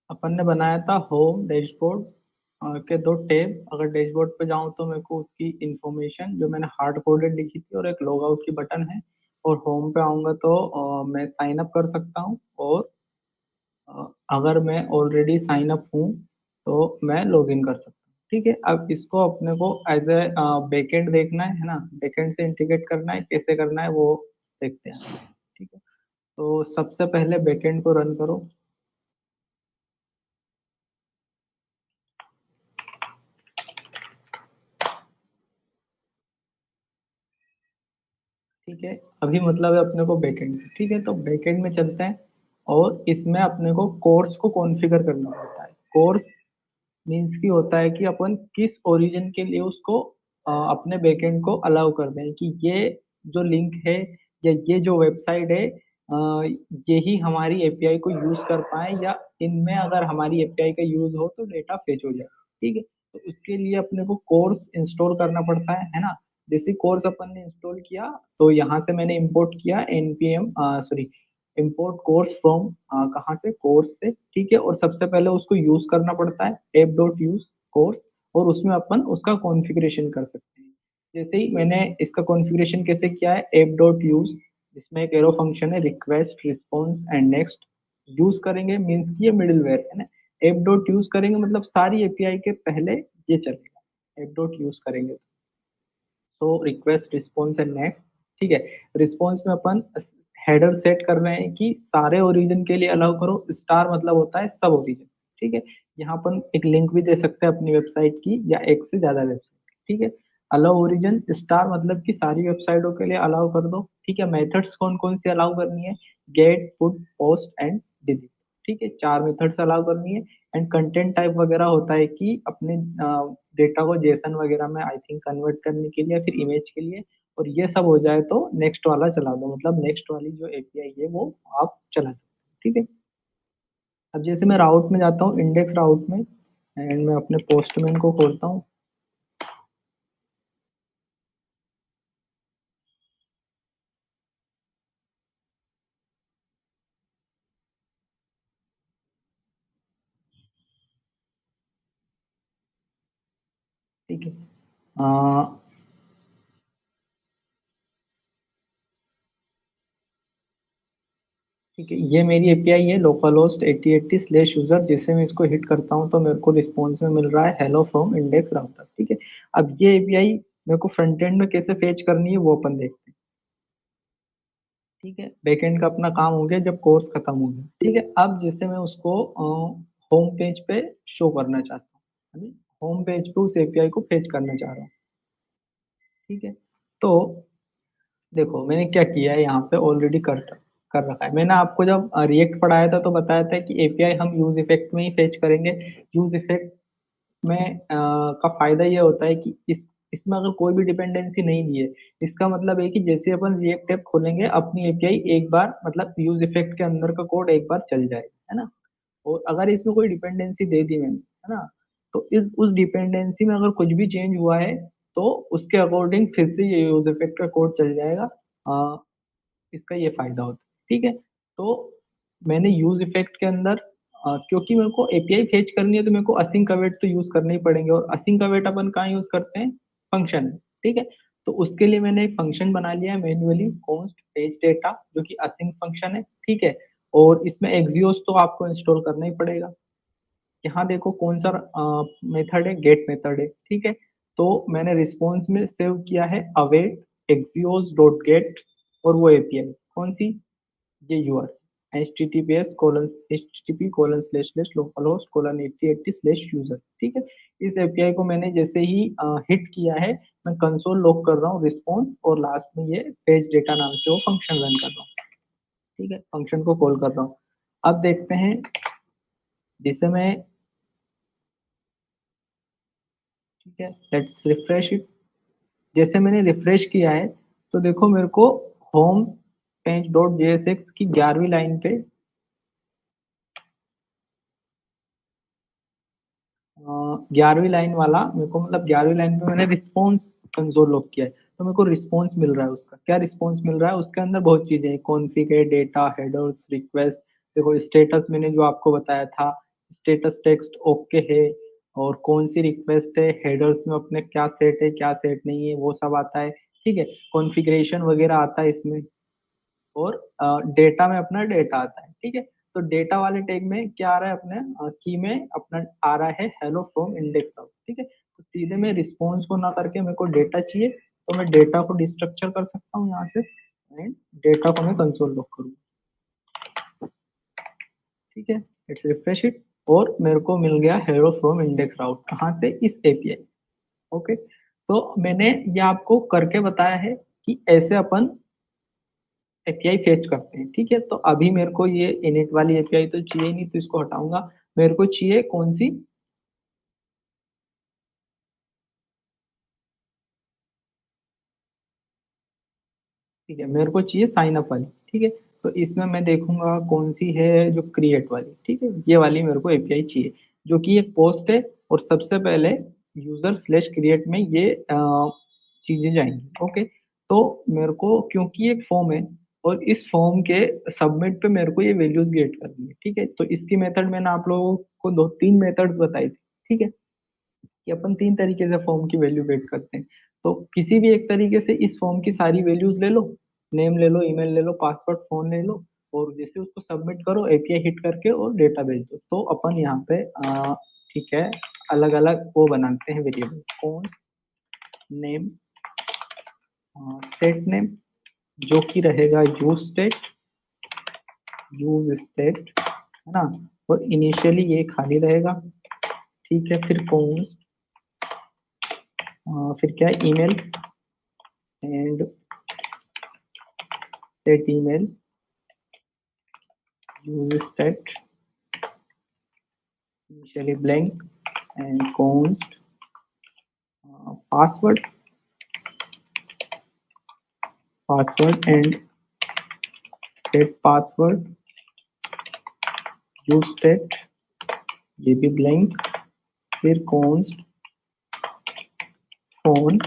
अपन ने बनाया था होम डैशबोर्ड के दो टैब। अगर डैशबोर्ड पे जाऊं तो मेरे को उसकी इंफॉर्मेशन जो मैंने हार्ड कोडेड लिखी थी और एक लॉग आउट की बटन है। और होम पे आऊंगा तो मैं साइन अप कर सकता हूँ। और अगर मैं ऑलरेडी साइन अप हूँ तो मैं लॉग इन कर सकता हूँ। ठीक है, अब इसको अपने को एज ए बैकएंड देखना है ना। बैकएंड से इंटीग्रेट करना है, कैसे करना है वो देखते हैं। ठीक है, तो सबसे पहले बैकएंड को रन करो। ठीक है, अभी मतलब है अपने को बैकएंड में। ठीक है, तो बैकएंड में चलते हैं। और इसमें अपने को कोर्स को कॉन्फ़िगर करना पड़ता है। कोर्स मीन्स की होता है कि अपन किस ओरिजिन के लिए उसको अपने बैकएंड को अलाउ कर दें कि ये जो लिंक है या ये जो वेबसाइट है यही हमारी एपीआई को यूज कर पाए, या इनमें अगर हमारी एपीआई का यूज हो तो डेटा फेच हो जाए। ठीक है, तो उसके लिए अपने को कोर्स इंस्टॉल करना पड़ता है ना। जैसे कोर्स अपन ने इंस्टॉल किया तो यहाँ से मैंने इंपोर्ट किया npm sorry import course from कहाँ से, कोर्स से। ठीक है, और सबसे पहले उसको यूज करना पड़ता है एप डॉट यूज कोर्स। और उसमें अपन उसका कॉन्फ़िगरेशन कर सकते हैं। जैसे ही मैंने इसका कॉन्फ़िगरेशन कैसे किया है, एप डॉट यूज, इसमें एक एरो फंक्शन है request response and next. Use करेंगे मीन्स की ये मिडिलवेयर है ना। एप डॉट यूज करेंगे मतलब सारी एपीआई के पहले ये चलेगा, एप डॉट यूज करेंगे तो रिक्वेस्ट रिस्पॉन्स एंड नेक्स्ट। ठीक है, रिस्पॉन्स में अपन हेडर सेट कर रहे हैं कि सारे ओरिजिन के लिए अलाउ करो। स्टार मतलब होता है सब ओरिजिन। ठीक है, यहाँ अपन एक लिंक भी दे सकते हैं अपनी वेबसाइट की या एक से ज्यादा वेबसाइट। ठीक है, अलाउ ओरिजिन स्टार मतलब कि सारी वेबसाइटों के लिए अलाउ कर दो। ठीक है, मेथड्स कौन कौन सी अलाउ करनी है, get put post and delete. ठीक है, चार मेथड्स अलाउ करनी है। एंड कंटेंट टाइप वगैरह होता है कि अपने डेटा को जेसन वगैरह में आई थिंक कन्वर्ट करने के लिए या फिर इमेज के लिए। और ये सब हो जाए तो नेक्स्ट वाला चला दो, मतलब नेक्स्ट वाली जो एपीआई है वो आप चला सकते हैं। ठीक है, अब जैसे मैं राउट में जाता हूँ, इंडेक्स राउट में, एंड मैं अपने पोस्टमैन को खोलता हूँ। ठीक है, ठीक है, ये मेरी एपीआई है लोकल होस्ट 8080 स्लेश यूजर। जैसे मैं इसको हिट करता हूँ तो मेरे को रिस्पॉन्स में मिल रहा है हेलो फ्रॉम इंडेक्स राउटर। ठीक है, अब ये एपीआई मेरे को फ्रंट एंड में कैसे फेच करनी है वो अपन देखते हैं। ठीक है, बैकएंड का अपना काम हो गया जब कोर्स खत्म हो गया। ठीक है, अब जैसे मैं उसको होम पेज पे शो करना चाहता हूँ, होम पेज पे उस एपीआई को फेच करना चाह रहा हूँ। ठीक है, तो देखो मैंने क्या किया है यहाँ पे ऑलरेडी कर कर रखा है। मैंने आपको जब रिएक्ट पढ़ाया था तो बताया था कि एपीआई हम यूज इफेक्ट में ही फेच करेंगे। यूज इफेक्ट में का फायदा ये होता है कि इसमें अगर कोई भी डिपेंडेंसी नहीं दी है, इसका मतलब है कि जैसे अपन रिएक्ट ऐप खोलेंगे अपनी एपीआई एक बार मतलब यूज इफेक्ट के अंदर का कोड एक बार चल जाएगा, है ना। और अगर इसमें कोई डिपेंडेंसी दे दी मैंने, है ना, तो इस उस डिपेंडेंसी में अगर कुछ भी चेंज हुआ है तो उसके अकॉर्डिंग फिर से ये यूज इफेक्ट का कोड चल जाएगा। इसका ये फायदा होता है। ठीक है, तो मैंने यूज इफेक्ट के अंदर क्योंकि मेरे को एपीआई फेच करनी है तो मेरे को असिंक अवेट तो यूज करने ही पड़ेंगे। और असिंक अवेट अपन कहाँ यूज करते हैं, फंक्शन में। ठीक है, तो उसके लिए मैंने एक फंक्शन बना लिया है मैन्युअली, कॉन्स्ट पेज डेटा, जो कि असिंक फंक्शन है। ठीक है, और इसमें एक्सियोस तो आपको इंस्टॉल करना ही पड़ेगा। यहाँ देखो कौन सा मेथड है, गेट मेथड है। ठीक है, तो मैंने रिस्पॉन्स में सेव किया है अवेट एक्सियोस डॉट गेट। और वो एपीआई कौन सी, ये यूआर https://localhost:8080/user। ठीक है, इस एपीआई को मैंने जैसे ही हिट किया है मैं कंसोल लॉग कर रहा हूँ रिस्पॉन्स, और लास्ट में ये पेज डेटा नाम से वो फंक्शन रन कर रहा हूँ। ठीक है, फंक्शन को कॉल कर रहा हूँ। अब देखते हैं जिसे मैं, ठीक है, लेट्स रिफ्रेश इट। जैसे मैंने रिफ्रेश किया है तो देखो मेरे को होम पेज डॉट जेएसएक्स की 11वीं लाइन पे 11वीं लाइन वाला मेरे को, मतलब 11वीं लाइन पे मैंने रिस्पॉन्स कंसोल लॉग किया है तो मेरे को रिस्पॉन्स मिल रहा है। उसका क्या रिस्पॉन्स मिल रहा है, उसके अंदर बहुत चीजें हैं, कॉन्फ़िग है, डेटा, हेडर्स, रिक्वेस्ट। देखो स्टेटस मैंने जो आपको बताया था स्टेटस टेक्स्ट ओके है, और कौन सी रिक्वेस्ट है, हेडर्स में अपने क्या सेट है क्या सेट नहीं है वो सब आता है। ठीक है, कॉन्फ़िगरेशन वगैरह आता है इसमें, और डेटा में अपना डेटा आता है। ठीक है, तो डेटा वाले टैग में क्या आ रहा है अपने की में अपना आ रहा है हेलो फ्रॉम इंडेक्स ऑफ। ठीक है, तो सीधे मैं रिस्पॉन्स को ना करके मेरे को डेटा चाहिए, तो मैं डेटा को डिस्ट्रक्चर कर सकता हूँ यहाँ से, एंड डेटा को मैं कंसोल लॉग करूँ। ठीक है, इट्स रिफ्रेश इट, और मेरे को मिल गया हेलो फ्रॉम इंडेक्स राउट, कहाँ से, इस एपीआई। ओके, तो मैंने ये आपको करके बताया है कि ऐसे अपन एपीआई फेच करते हैं। ठीक है, तो अभी मेरे को ये इनिट वाली एपीआई तो चाहिए नहीं, तो इसको हटाऊंगा। मेरे को चाहिए कौन सी, ठीक है, मेरे को चाहिए साइन अप वाली। ठीक है, तो इसमें मैं देखूंगा कौन सी है, जो क्रिएट वाली। ठीक है, ये वाली मेरे को एपीआई चाहिए, जो कि एक पोस्ट है, और सबसे पहले यूजर स्लेश क्रिएट में ये चीजें जाएंगी। ओके, तो मेरे को क्योंकि एक फॉर्म है, और इस फॉर्म के सबमिट पे मेरे को ये वैल्यूज गेट करनी है। ठीक है, तो इसकी मेथड मैंने आप लोगों को दो तीन मेथड बताई थी। ठीक है, कि अपन तीन तरीके से फॉर्म की वैल्यू गेट करते हैं। तो किसी भी एक तरीके से इस फॉर्म की सारी वैल्यूज ले लो, नेम ले लो, ईमेल ले लो, पासवर्ड, फोन ले लो, और जैसे उसको सबमिट करो एपीआई हिट करके और डेटा भेज दो, तो अपन यहाँ पे ठीक है, अलग अलग वो बनाते हैं वेरिएबल, कौन नेम, स्टेट नेम, जो कि रहेगा यूज स्टेट, है ना, और इनिशियली ये खाली रहेगा। ठीक है, फिर कौन, फिर क्या है, email, and set email, use stat initially blank, and const password, and set password, use stat, ये भी blank, फिर const phone,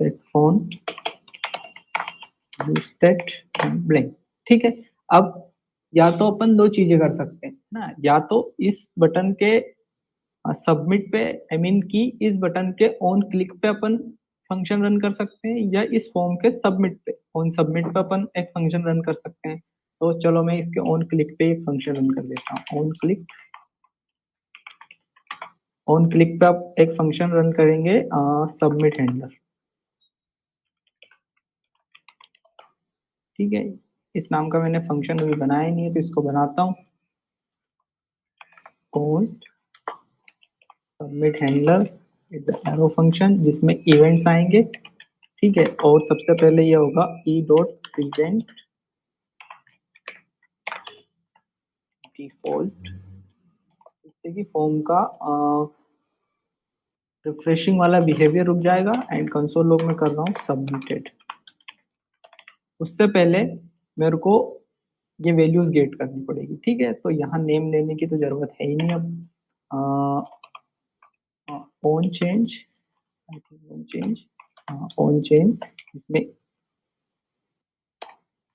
set phone, use stat and blank। ठीक है, अब या तो अपन दो चीजें कर सकते हैं ना, या तो इस बटन के सबमिट पे, आई मीन की इस बटन के ऑन क्लिक पे अपन फंक्शन रन कर सकते हैं, या इस फॉर्म के सबमिट पे, ऑन सबमिट पे अपन एक फंक्शन रन कर सकते हैं। तो चलो मैं इसके ऑन क्लिक पे एक फंक्शन रन कर देता हूँ। ऑन क्लिक पे आप एक फंक्शन रन करेंगे, सबमिट हैंडलर। ठीक है, इस नाम का मैंने फंक्शन अभी बनाया ही नहीं है, तो इसको बनाता हूँ, post submit handler is arrow function, जिसमें इवेंट्स आएंगे। ठीक है, और सबसे पहले ये होगा ई डॉट प्रेजेंट डिफॉल्ट, जिससे कि फॉर्म का रिफ्रेशिंग वाला बिहेवियर रुक जाएगा, एंड कंसोल लॉग में कर रहा हूँ सबमिटेड। उससे पहले मेरे को ये वैल्यूज गेट करनी पड़ेगी। ठीक है, तो यहाँ नेम देने की तो जरूरत है ही नहीं अब। On change, on change, on change, इसमें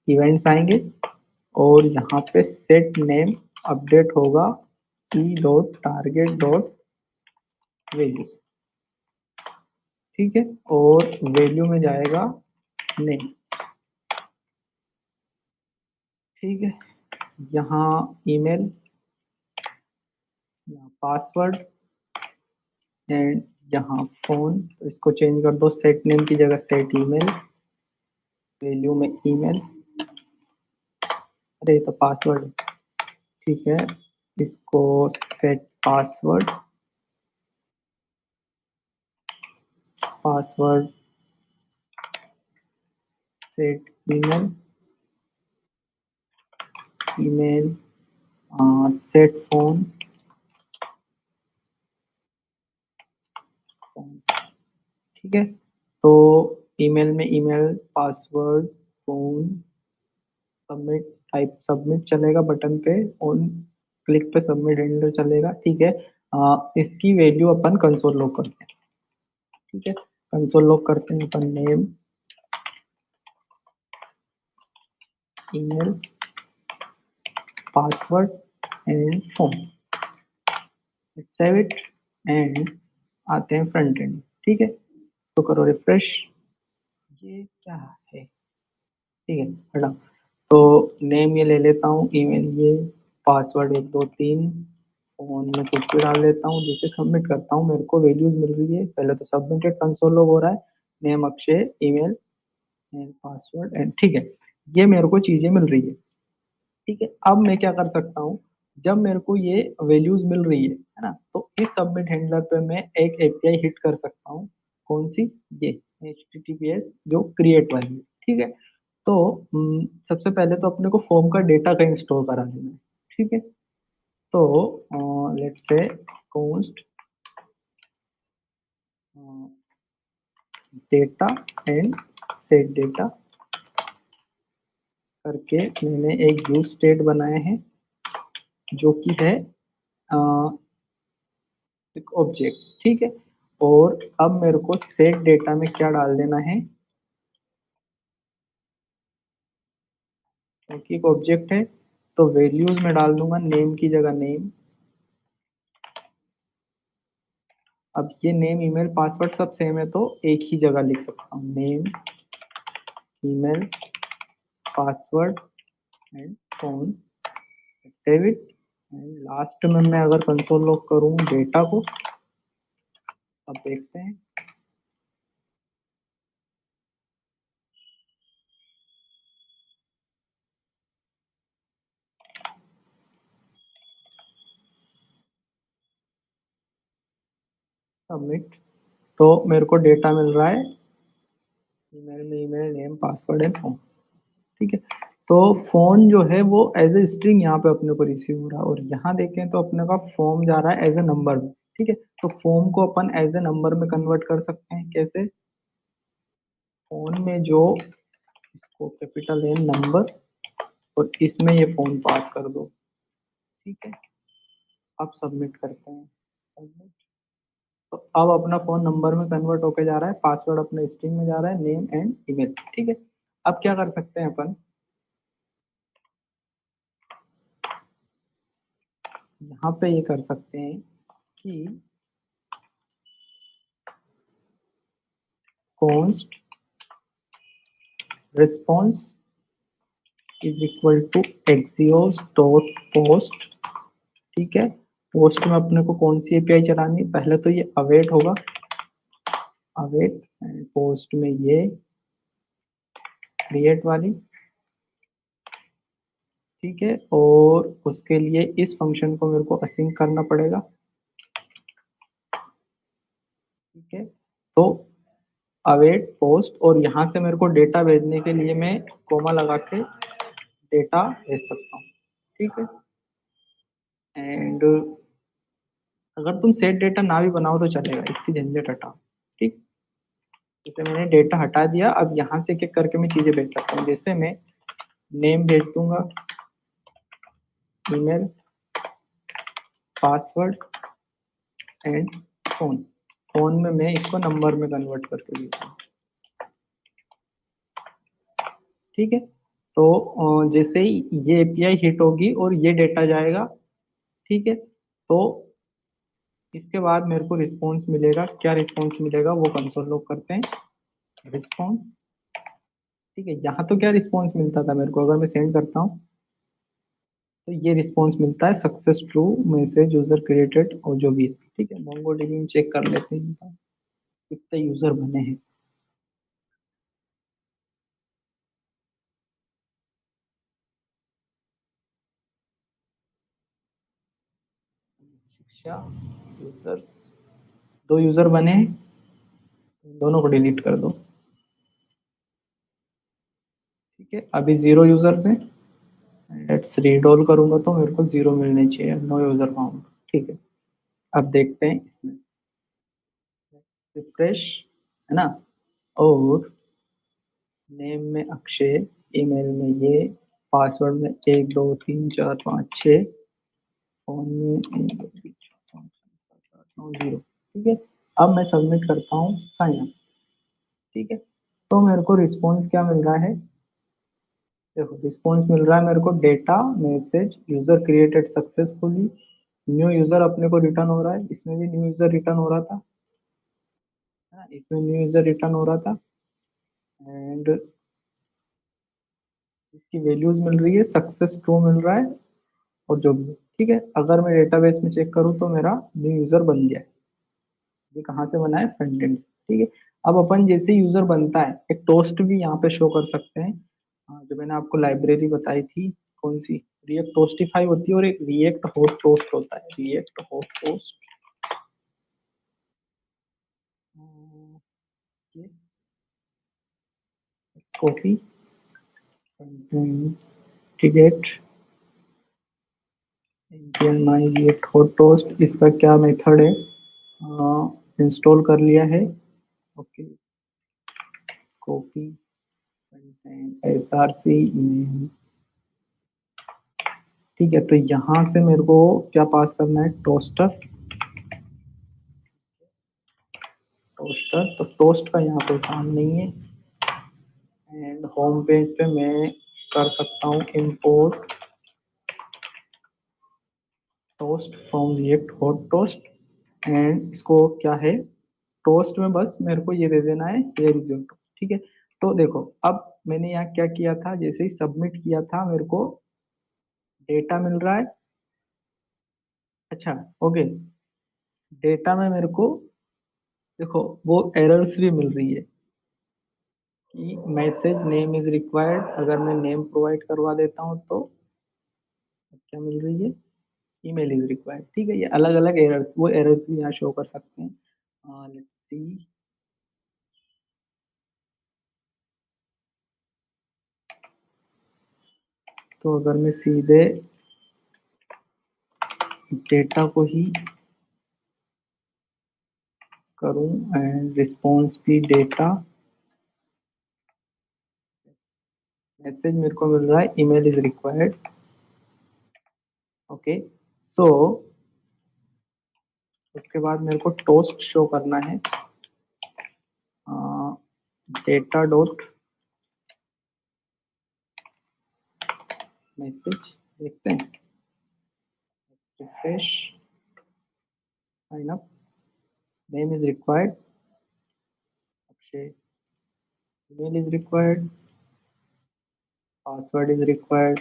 इवेंट्स आएंगे, और यहाँ पे सेट नेम अपडेट होगा E dot target dot values. ठीक है, और वैल्यू में जाएगा नेम। ठीक है, यहाँ ईमेल, यहाँ पासवर्ड, एंड यहाँ फोन, तो इसको चेंज कर दो, सेट नेम की जगह सेट ईमेल, वैल्यू में ईमेल, अरे ये तो पासवर्ड। ठीक है, इसको set password, password set email, email set phone, ठीक है, तो ईमेल में email, password, phone, submit, type submit चलेगा बटन पे, ऑन क्लिक पे सबमिट हैंडलर चलेगा। ठीक है, इसकी वैल्यू अपन कंसोल लॉग करते हैं। ठीक है, कंसोल लॉग करते हैं अपन, name, email, password and phone, save it and आते हैं फ्रंट एंड। ठीक है, तो करो रिफ्रेश। ये क्या है, ठीक है हटाओ। तो नेम ये ले लेता हूँ, ईमेल ये, पासवर्ड 1 2 3, फोन में कुछ भी डाल देता हूँ, जैसे सबमिट करता हूँ मेरे को वैल्यूज मिल रही है। पहले तो सबमिटेड कंसोल लॉग हो रहा है, name Akshay, email and password and, ठीक है, ये मेरे को चीजें मिल रही है। ठीक है, अब मैं क्या कर सकता हूँ, जब मेरे को ये वैल्यूज मिल रही है ना, तो इस सबमिट हैंडलर पे मैं एक एपीआई हिट कर सकता हूँ। कौन सी, ये HTTPS जो क्रिएट वाली है। ठीक है, तो सबसे पहले तो अपने को फॉर्म का डेटा कहीं स्टोर करा लेना है। ठीक है, तो let's say const data and set data करके मैंने एक यूज स्टेट बनाए हैं, जो कि है अ, एक ऑब्जेक्ट। ठीक है, और अब मेरे को सेट डेटा में क्या डाल देना है, क्योंकि एक ऑब्जेक्ट है तो वैल्यूज में डाल दूंगा नेम की जगह नेम। अब ये नेम ईमेल पासवर्ड सब सेम है, तो एक ही जगह लिख सकता हूँ, name email password and phone, save it and last में मैं अगर कंसोल लॉग करूँ डेटा को, अब देखते हैं। सबमिट, तो मेरे को डेटा मिल रहा है, ईमेल में email name password and phone. ठीक है, तो फोन जो है वो एज ए स्ट्रिंग यहाँ पे अपने को रिसीव हो रहा है, और यहाँ देखें तो अपने का फॉर्म जा रहा है एज ए नंबर में। ठीक है, तो फॉर्म को अपन एज ए नंबर में कन्वर्ट कर सकते हैं, कैसे, फोन में जो इसको कैपिटल एन नंबर, और इसमें ये फोन पास कर दो। ठीक है, अब सबमिट करते हैं। Submit। तो अब अपना फोन नंबर में कन्वर्ट होके जा रहा है, पासवर्ड अपने स्ट्रिंग में जा रहा है, नेम एंड ईमेल। ठीक है, अब क्या कर सकते हैं अपन, यहाँ पे ये कर सकते हैं कि const response is equal to Axios dot post. ठीक है, पोस्ट में अपने को कौन सी एपीआई चलानी है, पहले तो ये अवेट होगा, अवेट एंड पोस्ट में ये क्रिएट वाली। ठीक है, और उसके लिए इस फंक्शन को मेरे को असिंक करना पड़ेगा। ठीक है, तो अवेट पोस्ट, और यहाँ से मेरे को डेटा भेजने के लिए मैं कोमा लगा के डेटा भेज सकता हूँ। ठीक है, एंड अगर तुम सेट डेटा ना भी बनाओ तो चलेगा, इसकी झंझट हटाओ। ठीक, जैसे मैंने डेटा हटा दिया, अब यहाँ से एक एक करके मैं चीजें भेज सकता हूँ, जैसे मैं नेम भेज दूंगा, email password and phone, phone में मैं इसको नंबर में कन्वर्ट करके देता हूँ। ठीक है, तो जैसे ही ये एपीआई हिट होगी और ये डेटा जाएगा, ठीक है, तो इसके बाद मेरे को रिस्पॉन्स मिलेगा। क्या रिस्पॉन्स मिलेगा वो कंसोल लॉग करते हैं, रिस्पॉन्स। ठीक है, यहाँ तो क्या रिस्पॉन्स मिलता था मेरे को, अगर मैं सेंड करता हूँ तो ये रिस्पॉन्स मिलता है, success true, message user created और जो भी है। ठीक है, मोंगोडीबी में चेक कर लेते हैं कितने यूजर बने हैं। शिक्षा यूजर, 2 यूजर बने हैं, दोनों को डिलीट कर दो। ठीक है, अभी 0 यूजर थे, लेट्स रीडोल करूंगा तो मेरे को 0 मिलने चाहिए, नो यूजर फाउंड। ठीक है, अब देखते हैं इसमें, रिफ्रेश, है ना, और नेम में अक्षय, ईमेल में ये, पासवर्ड में 1 2 3 4 5 6, फोन में 1 2 3 4 5 6 7 8 9 0। ठीक है, अब मैं सबमिट करता हूँ साइन अप। ठीक है, तो मेरे को रिस्पॉन्स क्या मिल रहा है, देखो रिस्पॉन्स मिल रहा है मेरे को, data message user created successfully, new user अपने को रिटर्न हो रहा है, इसमें भी न्यू यूजर रिटर्न हो रहा था, है ना, इसमें न्यू यूजर रिटर्न हो रहा था। एंड इसकी वैल्यूज मिल रही है, सक्सेस ट्रू मिल रहा है, और जो भी है, ठीक है। अगर मैं डेटाबेस में चेक करूँ तो मेरा न्यू यूजर बन गया है। ये कहाँ से बना है, फ्रंट एंड, ठीक है। अब अपन जैसे यूजर बनता है, एक टोस्ट भी यहाँ पे शो कर सकते हैं। जो मैंने आपको लाइब्रेरी बताई थी, कौन सी, रिएक्ट टोस्टिफाई होती है, और एक रिएक्ट हॉट टोस्ट होता है, react hot toast. Copy ticket my react hot toast, इसका क्या मेथड है, इंस्टॉल कर लिया है। ओके, कॉपी src email, ठीक है। तो यहाँ से मेरे को क्या पास करना है, टोस्टर, टोस्टर, तो टोस्ट का यहाँ कोई काम नहीं है। एंड होम पेज पे मैं कर सकता हूँ import toast from react hot toast. And इसको क्या है, टोस्ट में बस मेरे को ये दे देना है, हियर इज योर टोस्ट, ठीक है। तो देखो अब मैंने यहाँ क्या किया था, जैसे ही सबमिट किया था मेरे को डेटा मिल रहा है। अच्छा, ओके, डेटा में मेरे को देखो वो एरर्स भी मिल रही है कि मैसेज नेम इज रिक्वायर्ड, अगर मैं नेम प्रोवाइड करवा देता हूँ तो क्या मिल रही है, ईमेल इज रिक्वायर्ड, ठीक है। ये अलग अलग एरर्स, वो एरर्स भी यहाँ शो कर सकते हैं। लेट्स सी, तो अगर मैं सीधे डेटा को ही करूँ, एंड रिस्पॉन्स भी डेटा, मैसेज मेरे को मिल रहा है ईमेल इज रिक्वायर्ड। ओके, सो उसके बाद मेरे को टोस्ट शो करना है, डेटा डॉट मैसेज, देखते हैं, refresh, sign up, name is required, Akshay, email is required, password is required,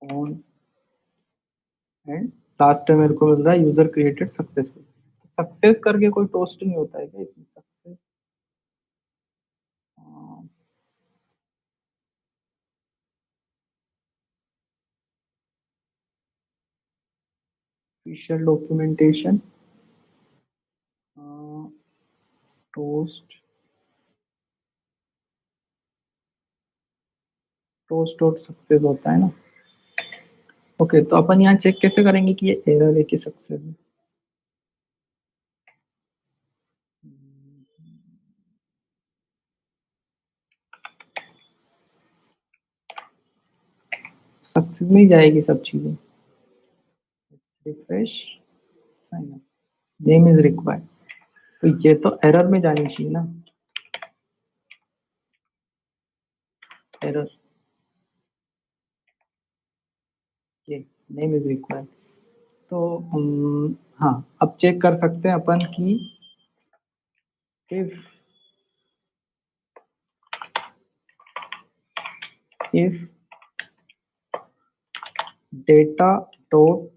phone, and last में मेरे को मिल रहा है यूजर क्रिएटेड सक्सेसफुल। सक्सेस करके कोई टोस्ट नहीं होता है क्या इसमें, success, official documentation, toast, toast dot success होता है ना। ओके, तो अपन यहाँ चेक कैसे करेंगे कि ये एरर है कि सक्सेस है। सक्सेस में ही जाएगी सब चीजें, refresh, sign up, name is required, तो ये तो एरर में जानी चाहिए ना, एरर, ये नेम इज रिक्वायर्ड। तो हाँ, अब चेक कर सकते हैं अपन कि if डेटा डॉट,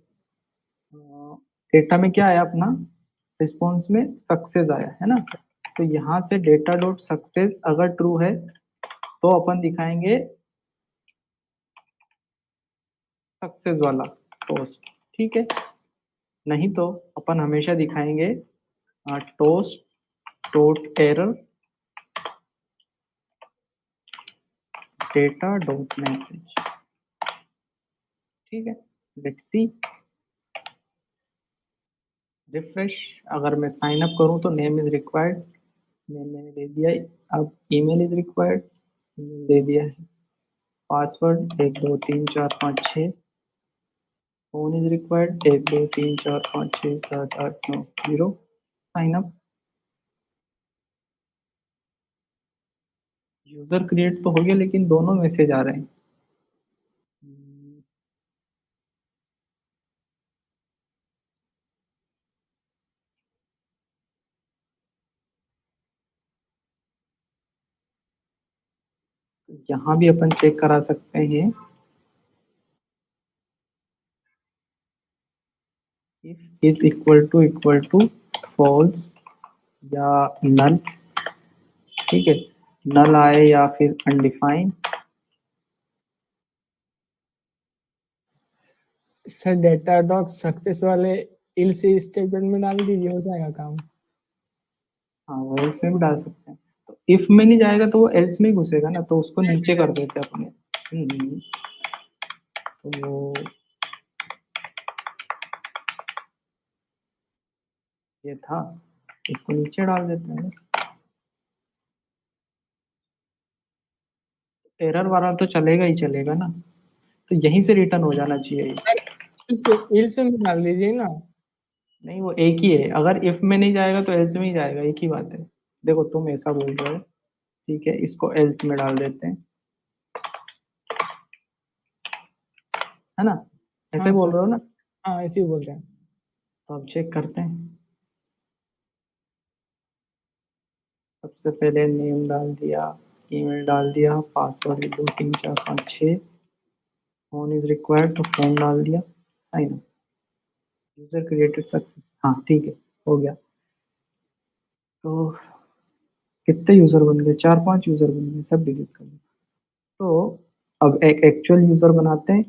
डेटा में क्या आया अपना, रिस्पॉन्स में सक्सेस आया है ना, तो यहाँ से डेटा डॉट सक्सेस अगर ट्रू है तो अपन दिखाएंगे सक्सेस वाला टोस्ट, ठीक है। नहीं तो अपन हमेशा दिखाएंगे toast dot error, data dot message, ठीक है। लेट्स सी, रिफ्रेश, अगर मैं साइन अप करूं तो नेम इज रिक्वायर्ड, नेम मैंने दे दिया है। अब ईमेल इज रिक्वायर्ड, ईमेल दे दिया है। Password 1 2 3 4 5 6, phone is required 1 2 3 4 5 6 7 8 9 0, sign up, user create तो हो गया लेकिन दोनों मैसेज आ रहे हैं। हम्म, यहाँ भी अपन चेक करा सकते हैं if is equal to false या नल। ठीक है, नल आए या फिर undefined. Sir data doc success वाले इल से स्टेटमेंट में डाल दीजिए, हो जाएगा काम। हाँ वो एल्स में भी डाल सकते हैं। तो इफ में नहीं जाएगा तो वो एल्स में ही घुसेगा ना, तो उसको नीचे कर देते हैं अपने। तो वो ये था, इसको नीचे डाल देते हैं। एरर वाला तो चलेगा ही चलेगा ना, तो यहीं से रिटर्न हो जाना चाहिए ये। इल से में डाल दीजिए ना। नहीं वो एक ही है, अगर इफ में नहीं जाएगा तो एल्स में ही जाएगा, एक ही बात है। देखो तुम ऐसा बोल रहे हो, ठीक है, इसको एल्स में डाल देते हैं, है ना? ऐसे हाँ बोल सर, रहे हो ना? हाँ ऐसे ही बोल रहे हैं। तो अब चेक करते हैं। सबसे पहले नेम डाल दिया, ईमेल डाल दिया, पासवर्ड 2 3 4 5 6, फोन इज रिक्वायर्ड तो फोन डाल दिया, sign up, user created success. हाँ ठीक है, हो गया। तो कितने यूजर बन गए? 4 5 यूजर बन गए, सब डिलीट कर दो। तो अब एक एक्चुअल यूजर बनाते हैं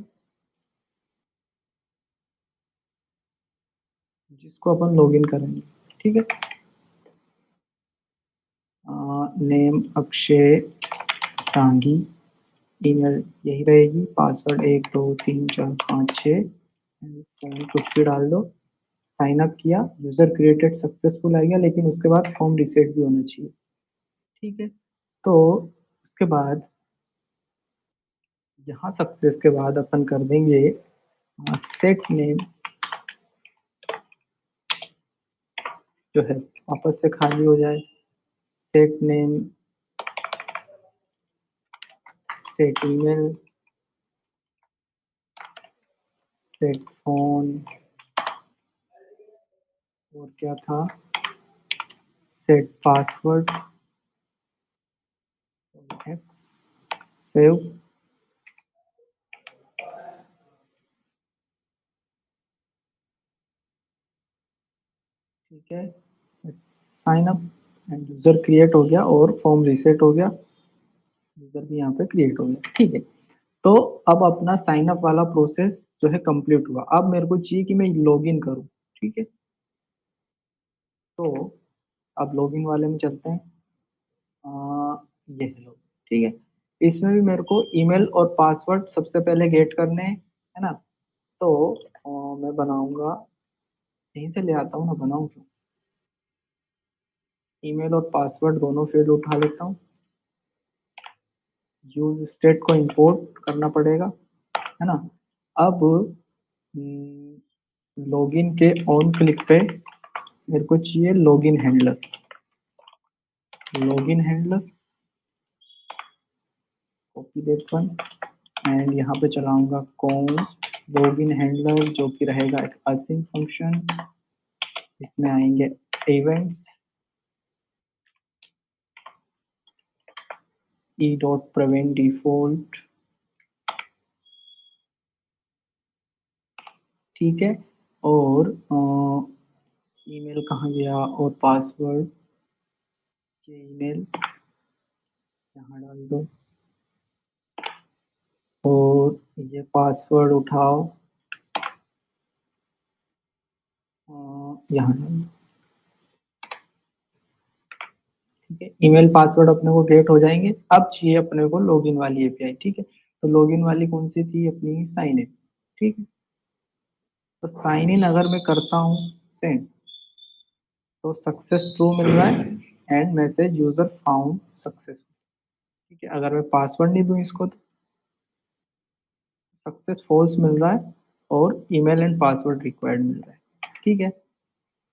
जिसको अपन लॉगिन करेंगे। ठीक है, नेम अक्षय टांगी, ईमेल यही रहेगी, पासवर्ड 1 2 3 4 5 6, फोन कुछ भी डाल दो। साइन अप किया, यूजर क्रिएटेड सक्सेसफुल आ गया, लेकिन उसके बाद फॉर्म रिसेट भी होना चाहिए। ठीक है, तो उसके बाद यहाँ सक्सेस के बाद अपन कर देंगे सेट नेम जो है वापस से खाली हो जाए। Set name, set email, set phone, और क्या था, सेट पासवर्ड, सेव। ठीक है, sign up and user create हो गया और फॉर्म रीसेट हो गया, यूजर भी यहाँ पे क्रिएट हो गया। ठीक है, तो अब अपना साइन अप वाला प्रोसेस जो है कंप्लीट हुआ। अब मेरे को चाहिए कि मैं लॉगिन करूँ। ठीक है, तो अब लॉगिन वाले में चलते हैं। ये लो, ठीक है, इसमें भी मेरे को ईमेल और पासवर्ड सबसे पहले गेट करने हैं, है ना? तो मैं बनाऊंगा, यहीं से ले आता हूँ ना, बनाऊँ क्यों? ईमेल और पासवर्ड दोनों फील्ड उठा लेता हूँ। यूज स्टेट को इंपोर्ट करना पड़ेगा, है ना? अब लॉगिन के ऑन क्लिक पे मेरे को चाहिए login handler. Login handler, copy that one, and यहाँ पे चलाऊंगा कौन लॉगिन हैंडलर, जो कि रहेगा एक असिंक फंक्शन। इसमें आएंगे events, E dot prevent default. ठीक है, और ईमेल कहाँ गया, और पासवर्ड, ये ईमेल यहाँ डाल दो, और ये पासवर्ड उठाओ, यहाँ डाल दो। ठीक है, ईमेल पासवर्ड अपने को गेट हो जाएंगे। अब चाहिए अपने को लॉगिन वाली एपीआई। ठीक है, तो लॉगिन वाली कौन सी थी? अपनी साइन इन। ठीक है, तो साइन इन अगर मैं करता हूँ सेंड, तो सक्सेस ट्रू मिल रहा है and message user found successful. ठीक है, अगर मैं पासवर्ड नहीं दूं इसको तो सक्सेस फॉल्स मिल रहा है और ईमेल एंड पासवर्ड रिक्वायर्ड मिल रहा है। ठीक है,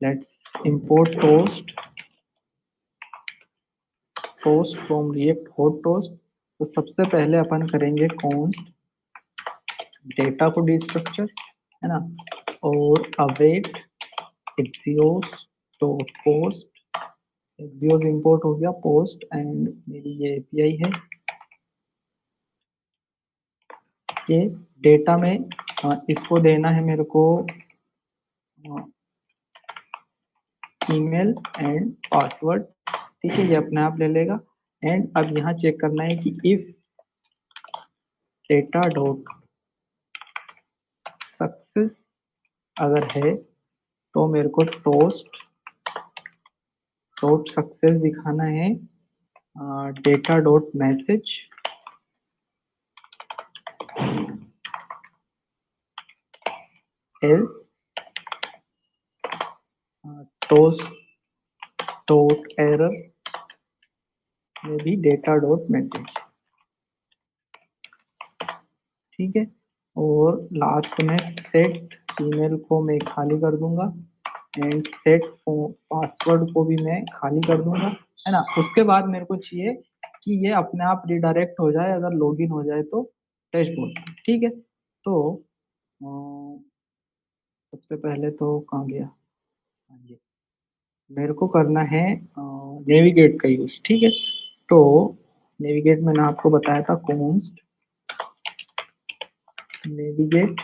let's import post toast from react hot toast. तो सबसे पहले अपन करेंगे कॉन्स्ट डेटा को डिस्ट्रक्चर, है ना, और await Axios dot post. Axios import हो गया, पोस्ट एंड मेरी ये एपीआई है। ये डेटा में इसको देना है मेरे को ईमेल एंड पासवर्ड, ठीक है, ये अपने आप ले लेगा। एंड अब यहाँ चेक करना है कि इफ डेटा डॉट सक्सेस अगर है तो मेरे को टोस्ट डॉट सक्सेस दिखाना है। Data dot message else toast dot error में भी डेटा डॉट मैसेज, ठीक है। और लास्ट में सेट ईमेल को मैं खाली कर दूंगा एंड सेट पासवर्ड को भी मैं खाली कर दूंगा, है ना। उसके बाद मेरे को चाहिए कि ये अपने आप रिडायरेक्ट हो जाए अगर लॉगिन हो जाए तो डैशबोर्ड, ठीक है। तो सबसे पहले तो कहाँ गया, हाँ जी, मेरे को करना है नेविगेट का यूज, ठीक है। तो नेविगेट मैंने आपको बताया था const navigate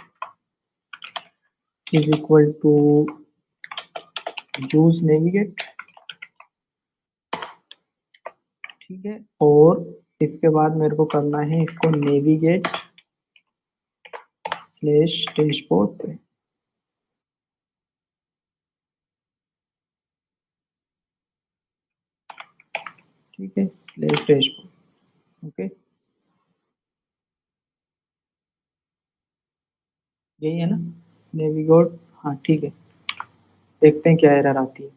is equal to use navigate, ठीक है। और इसके बाद मेरे को करना है इसको नेविगेट स्लैश डैशबोर्ड पे, ठीक है, स्लैश डैशबोर्ड, ओके, यही है ना नेविगेट, हाँ ठीक है। देखते हैं क्या एरर आती है।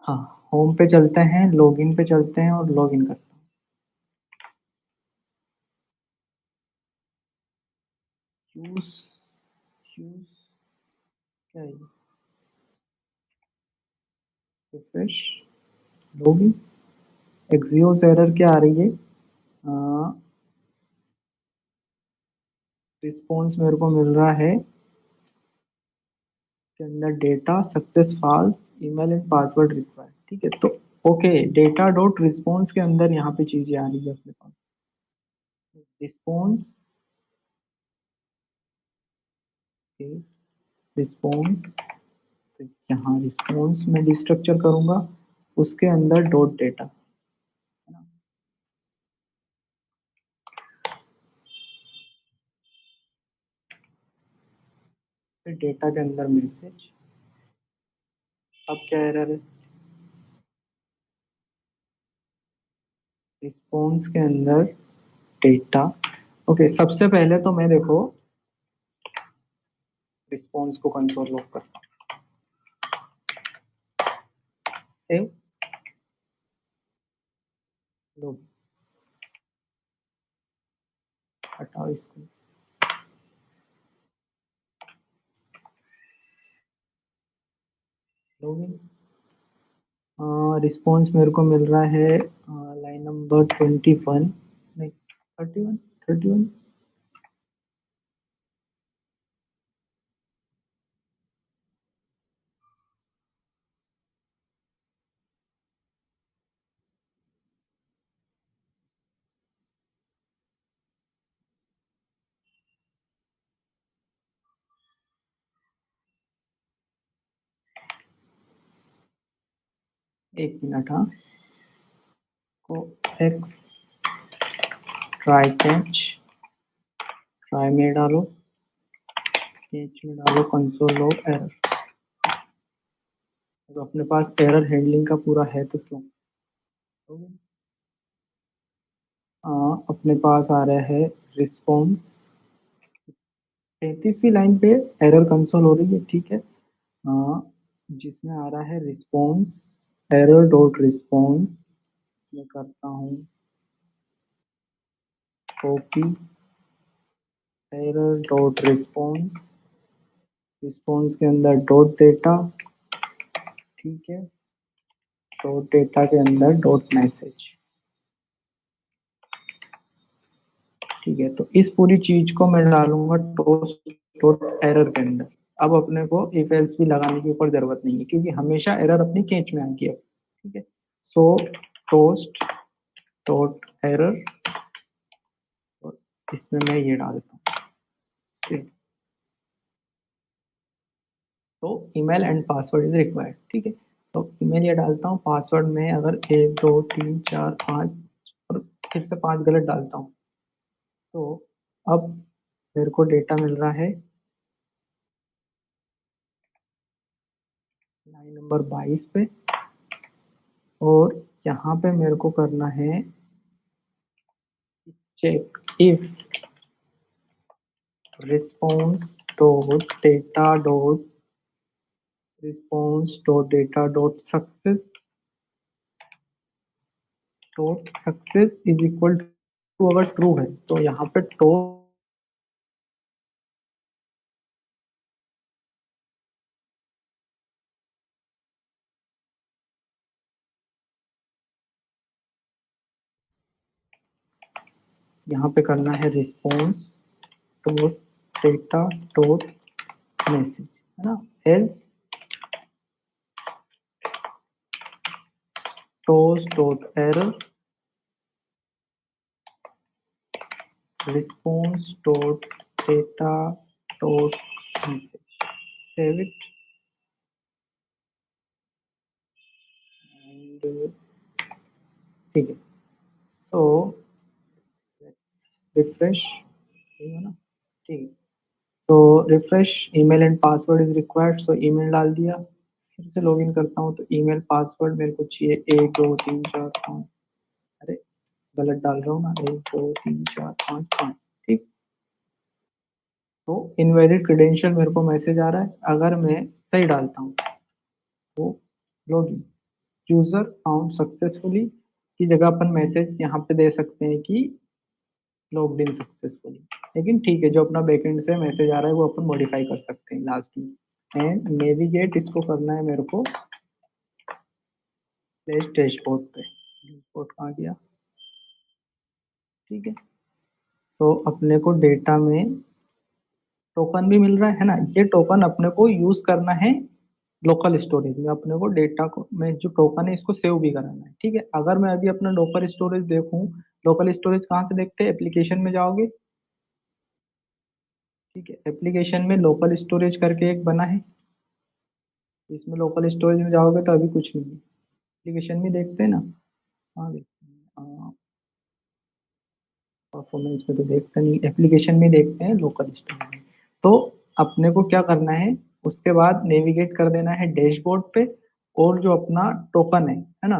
हाँ, होम पे चलते हैं, लॉगिन पे चलते हैं और लॉगिन करते हैं। चूज चूज क्या है, रिफ्रेश लॉगिन। एक्सियोस एरर क्या आ रही है, रिस्पॉन्स मेरे को मिल रहा है के अंदर data success false email and password required, ठीक है। तो ओके, डेटा डॉट रिस्पॉन्स के अंदर यहाँ पे चीजें आ रही है अपने पास। रिस्पॉन्स रिस्पॉन्स, यहाँ रिस्पॉन्स में डिस्ट्रक्चर करूंगा, उसके अंदर डॉट डेटा, है ना। फिर डेटा के अंदर मैसेज, अब क्या एरर है, रिस्पॉन्स के अंदर डेटा। ओके, सबसे पहले तो मैं देखो रिस्पॉन्स को कंसोल लॉग करता हूँ, लो हटाओ इसको। लॉगिन, रिस्पॉन्स मेरे को मिल रहा है लाइन नंबर 21, नहीं 31, 31। एक मिनट, हाँ, को एक्स ट्राई कैच, ट्राई में डालो, कैच में डालो कंसोल लॉग एरर। तो अपने पास एरर हैंडलिंग का पूरा है तो क्यों, अपने पास आ रहा है रिस्पॉन्स 33वीं लाइन पे एरर कंसोल हो रही है, ठीक है। जिसमें आ रहा है रिस्पॉन्स एरर डॉट रिस्पॉन्स, मैं करता हूँ copy error dot response, response के अंदर डॉट डेटा, ठीक है। डॉट डेटा के अंदर डॉट मैसेज। ठीक है, तो इस पूरी चीज को मैं डालूंगा टोस्ट डॉट एरर के अंदर। अब अपने को इफ एल्स भी लगाने की ऊपर जरूरत नहीं है, क्योंकि हमेशा एरर अपनी कैच में आएगी अब। ठीक है, सो टोस्ट डॉट एरर, और इसमें मैं ये डालता हूँ। तो email and password is required. ठीक है, तो ईमेल ये डालता हूँ, पासवर्ड में अगर 1 2 3 4 5 और फिर से 5 गलत डालता हूँ, तो अब मेरे को डेटा मिल रहा है लाइन नंबर 22 पे, और यहाँ पे मेरे को करना है check if response dot data dot response dot data dot success is equal to, अगर ट्रू है तो यहाँ पे टो यहाँ पे करना है response dot data dot message, है ना, else toast dot error response dot data dot message, save it and ठीक है, सो रिफ्रेश, ठीक है ना, ठीक है, तो refresh email and password is required, so email डाल दिया, फिर से लॉगिन करता हूँ, तो ईमेल पासवर्ड मेरे को चाहिए 1 2 3 4 5, अरे गलत डाल रहा हूँ ना, 1 2 3 4 5 5। ठीक, तो इनवैलिड क्रेडेंशियल मेरे को मैसेज आ रहा है, अगर मैं सही डालता हूँ तो लॉगिन यूजर फाउंड सक्सेसफुली की जगह अपन मैसेज यहाँ पे दे सकते हैं कि लॉग्ड इन सक्सेसफुली, लेकिन ठीक है, जो अपना बैकएंड से मैसेज आ रहा है वो अपन मॉडिफाई कर सकते हैं लास्ट में। एंड नेविगेट इसको करना है मेरे को प्लेस डैशबोर्ड पे, डैशबोर्ड कहाँ गया, ठीक है, तो अपने को डेटा में टोकन भी मिल रहा है ना, ये टोकन अपने को यूज करना है लोकल स्टोरेज में, अपने को डेटा को में जो टोकन है इसको सेव भी कराना है। ठीक है, अगर मैं अभी अपना लोकल स्टोरेज देखूं, लोकल स्टोरेज कहाँ से देखते हैं, एप्लीकेशन में जाओगे, ठीक है, एप्लीकेशन में लोकल स्टोरेज करके एक बना है, इसमें लोकल स्टोरेज में जाओगे तो अभी कुछ नहीं है, एप्लीकेशन में देखते हैं ना, हाँ देखते हैं, परफॉर्मेंस में तो देखते नहीं, एप्लीकेशन में देखते हैं लोकल स्टोरेज में। तो अपने को क्या करना है, उसके बाद नेविगेट कर देना है डैशबोर्ड पे, और जो अपना टोकन है ना,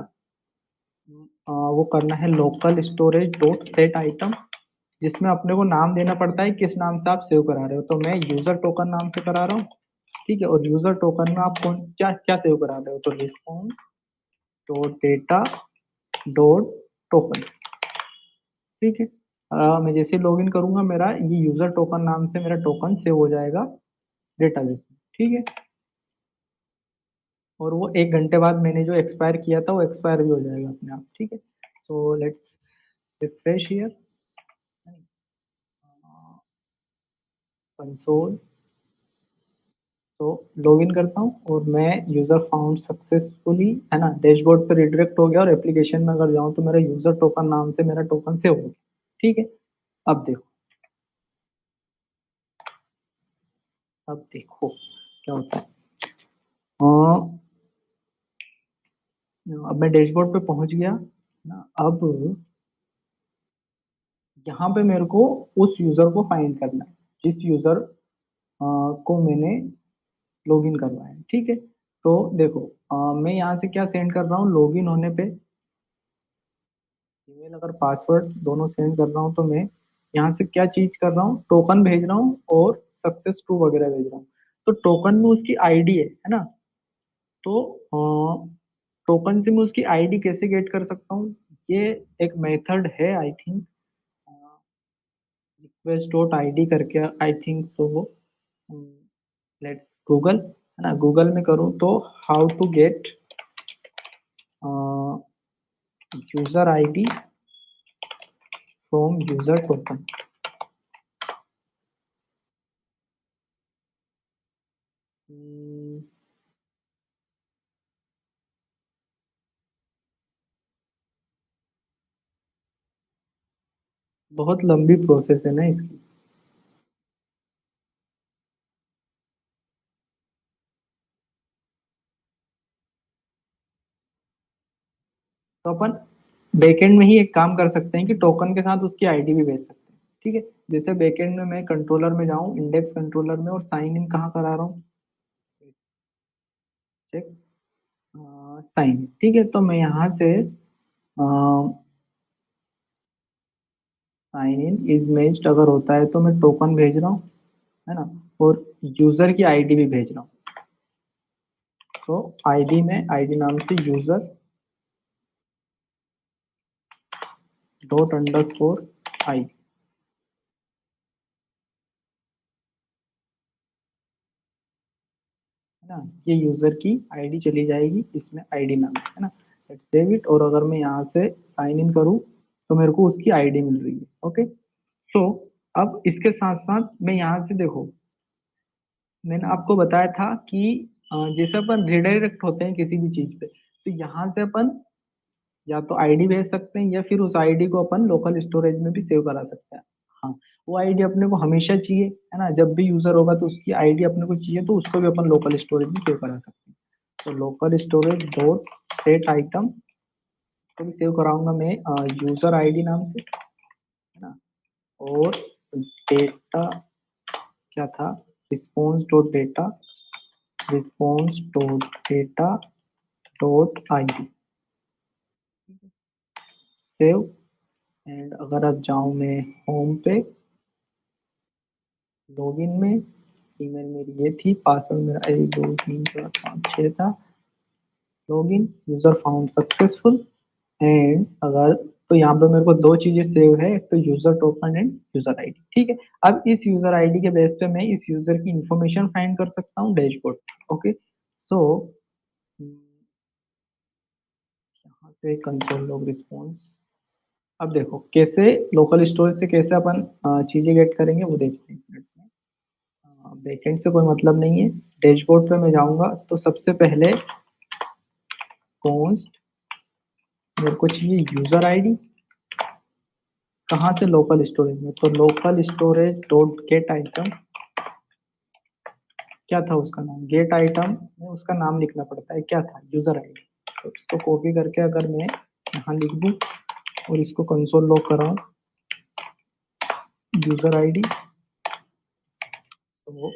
वो करना है local storage dot set item, जिसमें अपने को नाम देना पड़ता है किस नाम से आप सेव करा रहे हो, तो मैं यूजर टोकन नाम से करा रहा हूँ। ठीक है, और यूजर टोकन में आप कौन क्या क्या सेव करा रहे हो, तो response dot data dot token. ठीक है, मैं जैसे लॉगिन करूंगा मेरा ये यूजर टोकन नाम से मेरा टोकन सेव हो जाएगा डेटाबेस में। ठीक है, और वो 1 घंटे बाद मैंने जो एक्सपायर किया था वो एक्सपायर भी हो जाएगा अपने आप। ठीक है, so let's refresh here, console, तो लॉगिन करता हूँ और मैं यूजर फाउंड सक्सेसफुली, है ना, डैशबोर्ड पे रिडायरेक्ट हो गया, और एप्लीकेशन में अगर जाऊँ तो मेरा यूजर टोकन नाम से मेरा टोकन सेव हो गया। ठीक है, अब देखो, अब देखो क्या होता है, हाँ, अब मैं डैशबोर्ड पे पहुंच गया ना, अब यहाँ पे मेरे को उस यूजर को फाइंड करना है जिस यूजर को मैंने लॉगिन करवाया है। ठीक है, तो देखो, मैं यहाँ से क्या सेंड कर रहा हूँ, लॉगिन होने पे ईमेल अगर पासवर्ड दोनों सेंड कर रहा हूँ, तो मैं यहाँ से क्या चीज कर रहा हूँ, टोकन भेज रहा हूँ और सक्सेस टू वगैरह भेज रहा हूँ। तो टोकन में उसकी आईडी है ना, तो टोकन से मैं उसकी आईडी कैसे गेट कर सकता हूँ, ये एक मेथड है I think, request dot I D करके, I think so, let's Google, है ना, गूगल में करूँ तो how to get user ID from user token. बहुत लंबी प्रोसेस है ना इसकी। तो अपन बैकएंड में ही एक काम कर सकते हैं कि टोकन के साथ उसकी आईडी भी भेज सकते हैं। ठीक है, जैसे बैकएंड में मैं कंट्रोलर में जाऊं, इंडेक्स कंट्रोलर में, और साइन इन कहाँ करा रहा हूँ, चेक साइन। ठीक है, तो मैं यहाँ से साइन इन इज मैच्ड अगर होता है तो मैं टोकन भेज रहा हूँ, है ना, और यूजर की आईडी भी भेज रहा हूँ। तो आईडी में आईडी नाम से यूजर डॉट अंडरस्कोर आई, है ना, ये यूजर की आईडी चली जाएगी इसमें, आईडी नाम से, है ना। Let's save it. और अगर मैं यहाँ से साइन इन करूँ तो मेरे को उसकी आईडी मिल रही है। ओके, तो अब इसके साथ साथ मैं यहाँ से देखो, मैंने आपको बताया था कि जैसे अपन रिडायरेक्ट होते हैं किसी भी चीज पे, तो यहाँ से अपन या तो आईडी भेज सकते हैं या फिर उस आईडी को अपन लोकल स्टोरेज में भी सेव करा सकते हैं। हाँ, वो आईडी अपने को हमेशा चाहिए, है ना, जब भी यूजर होगा तो उसकी आईडी अपने को चाहिए, तो उसको भी अपन लोकल स्टोरेज में सेव करा सकते हैं। तो local storage dot set item को भी सेव कराऊंगा मैं यूजर आईडी नाम से, है ना, और डेटा क्या था, response dot data, response dot data dot ID, save. And अगर अब जाऊं मैं होम पे, लॉगिन में, ईमेल मेरी ये थी, पासवर्ड मेरा 1 2 3 4 5 6 था, login, user found successful. And अगर, तो यहाँ पे मेरे को दो चीजें सेव है, एक तो user token and user ID. ठीक है, अब इस यूजर आईडी के बेस पे मैं इस यूजर की इंफॉर्मेशन फाइंड कर सकता हूँ डैशबोर्ड। ओके, सो यहाँ से कंसोल लॉग रिस्पॉन्स। अब देखो कैसे लोकल स्टोरेज से कैसे अपन चीजें गेट करेंगे वो देखते हैं। बैकएंड से कोई मतलब नहीं है, डैशबोर्ड पे मैं जाऊंगा तो सबसे पहले कॉन्स्ट, मेरे को चाहिए यूजर आईडी, कहाँ से, लोकल स्टोरेज में, तो local storage dot get item, क्या था उसका नाम, गेट आइटम में उसका नाम लिखना पड़ता है, क्या था, यूजर आईडी। तो इसको कॉपी करके अगर मैं यहाँ लिख दूँ और इसको कंसोल लॉग कराऊँ, यूजर आईडी, तो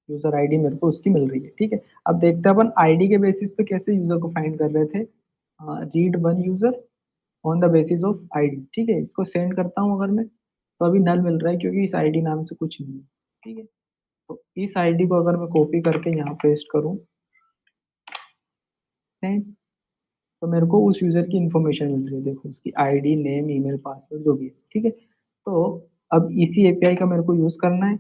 यूजर आईडी मेरे को उसकी मिल रही है। ठीक है, अब देखते हैं अपन आईडी के बेसिस पे कैसे यूजर को फाइंड कर रहे थे। Read one user on the basis of ID. ठीक है, इसको सेंड करता हूँ अगर मैं, तो अभी नल मिल रहा है क्योंकि इस आईडी नाम से कुछ नहीं है। ठीक है, तो इस आईडी को अगर मैं कॉपी करके यहाँ पेस्ट करूँ सेंड, तो मेरे को उस यूजर की इंफॉर्मेशन मिल रही है, देखो उसकी आईडी, नेम, ईमेल, पासवर्ड जो भी है। ठीक है, तो अब इसी एपीआई का मेरे को यूज करना है,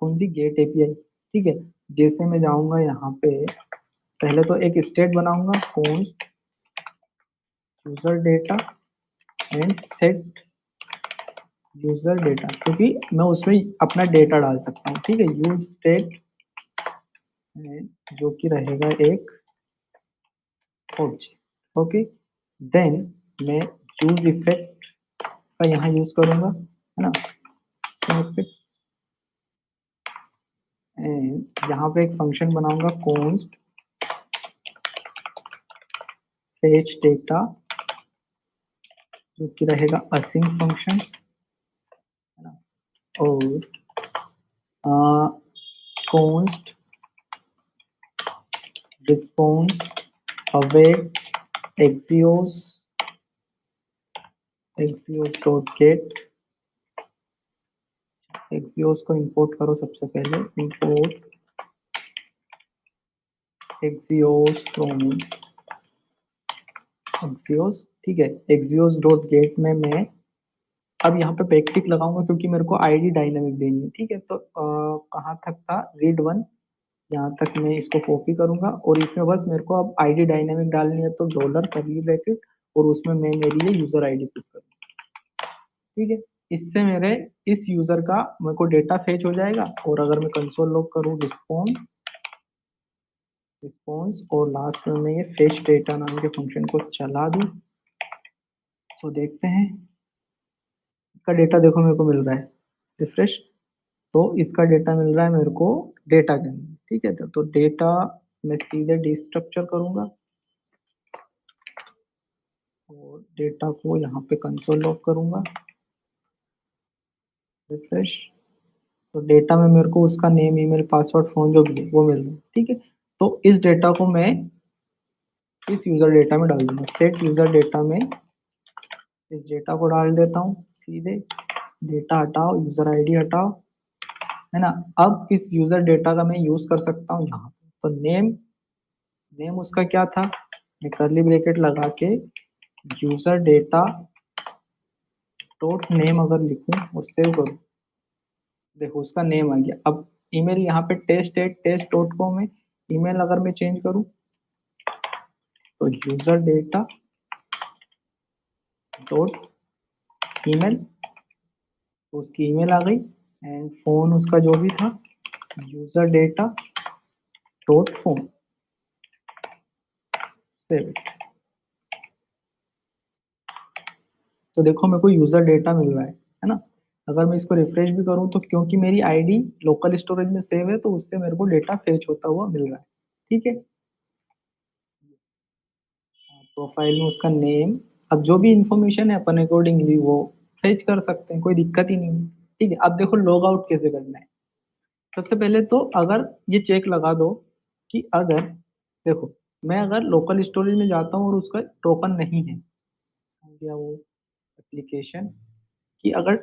कौन सी, गेट एपीआई। ठीक है, जैसे मैं जाऊंगा यहाँ पे, पहले तो एक स्टेट बनाऊंगा, const user data and set user data, क्योंकि मैं उसमें अपना डेटा डाल सकता हूँ। ठीक है, यूज स्टेट, जो कि रहेगा एक ऑब्जेक्ट। ओके, देन मैं यूज इफेक्ट का यहाँ यूज करूंगा, है ना, एंड यहाँ पे एक फंक्शन बनाऊंगा, कॉन्स्ट फेच डेटा, जो कि रहेगा असिंक फंक्शन, है ना, और const response await Axios, Axios dot gate, Axios को इंपोर्ट करो सबसे पहले, इंपोर्ट एक्सियोस फ्रॉम एक्सियोस। ठीक है, एक्सियोस डॉट गेट में मैं अब यहाँ पे बैकटिक लगाऊंगा क्योंकि मेरे को आईडी डायनेमिक देनी है। ठीक है, तो कहाँ तक था, रीड वन यहाँ तक मैं इसको कॉपी करूंगा और इसमें बस मेरे को अब आईडी डायनेमिक डालनी है, तो डॉलर करली ब्रैकेट और उसमें मैं मेरी ये यूजर आईडी पुट करूंगा। ठीक है, इससे मेरे इस यूजर का मेरे को डेटा फेच हो जाएगा। और अगर मैं कंसोल लॉग करूँ रिस्पॉन्स रिस्पॉन्स और लास्ट में मैं ये फेच डेटा नाम के फंक्शन को चला दूं, तो देखते हैं इसका डेटा देखो मेरे को मिल रहा है। रिफ्रेश, तो इसका डेटा मिल रहा है मेरे को डेटा के अंदर। ठीक है, तो डेटा मैं सीधे डिस्ट्रक्चर करूंगा और डेटा को यहाँ पे कंसोल लॉग करूंगा। रिफ्रेश, तो डेटा में मेरे को उसका नेम, ईमेल, पासवर्ड, फोन जो भी है वो मिल रहा है। ठीक है, तो इस डेटा को मैं इस यूजर डेटा में डाल दूंगा। सेट यूजर डेटा में इस डेटा को डाल देता हूँ सीधे। डेटा हटाओ, यूजर आईडी हटाओ, है ना। अब इस यूजर डेटा का मैं यूज कर सकता हूँ यहाँ पे। तो नेम नेम उसका क्या था, मैं करली ब्रैकेट लगा के यूजर डेटा डॉट नेम अगर लिखूं और सेव करूं, देखो उसका नेम आ गया। अब ईमेल यहाँ पे test@test.com है। ईमेल अगर मैं चेंज करूं तो यूजर डेटा डॉट ईमेल, उसकी ईमेल आ गई। एंड फोन उसका जो भी था, user data dot phone, save. तो देखो मेरे को यूजर डेटा मिल रहा है ना। अगर मैं इसको रिफ्रेश भी करूं तो क्योंकि मेरी आईडी लोकल स्टोरेज में सेव है, तो उससे मेरे को डेटा फेच होता हुआ मिल रहा है। ठीक है, प्रोफाइल में उसका नेम, अब जो भी इंफॉर्मेशन है अपन अकॉर्डिंगली वो फेच कर सकते हैं, कोई दिक्कत ही नहीं है। ठीक है, अब देखो लॉग आउट कैसे करना है। सबसे पहले तो अगर ये चेक लगा दो कि अगर, देखो मैं अगर लोकल स्टोरेज में जाता हूँ और उसका टोकन नहीं है या वो एप्लीकेशन की, अगर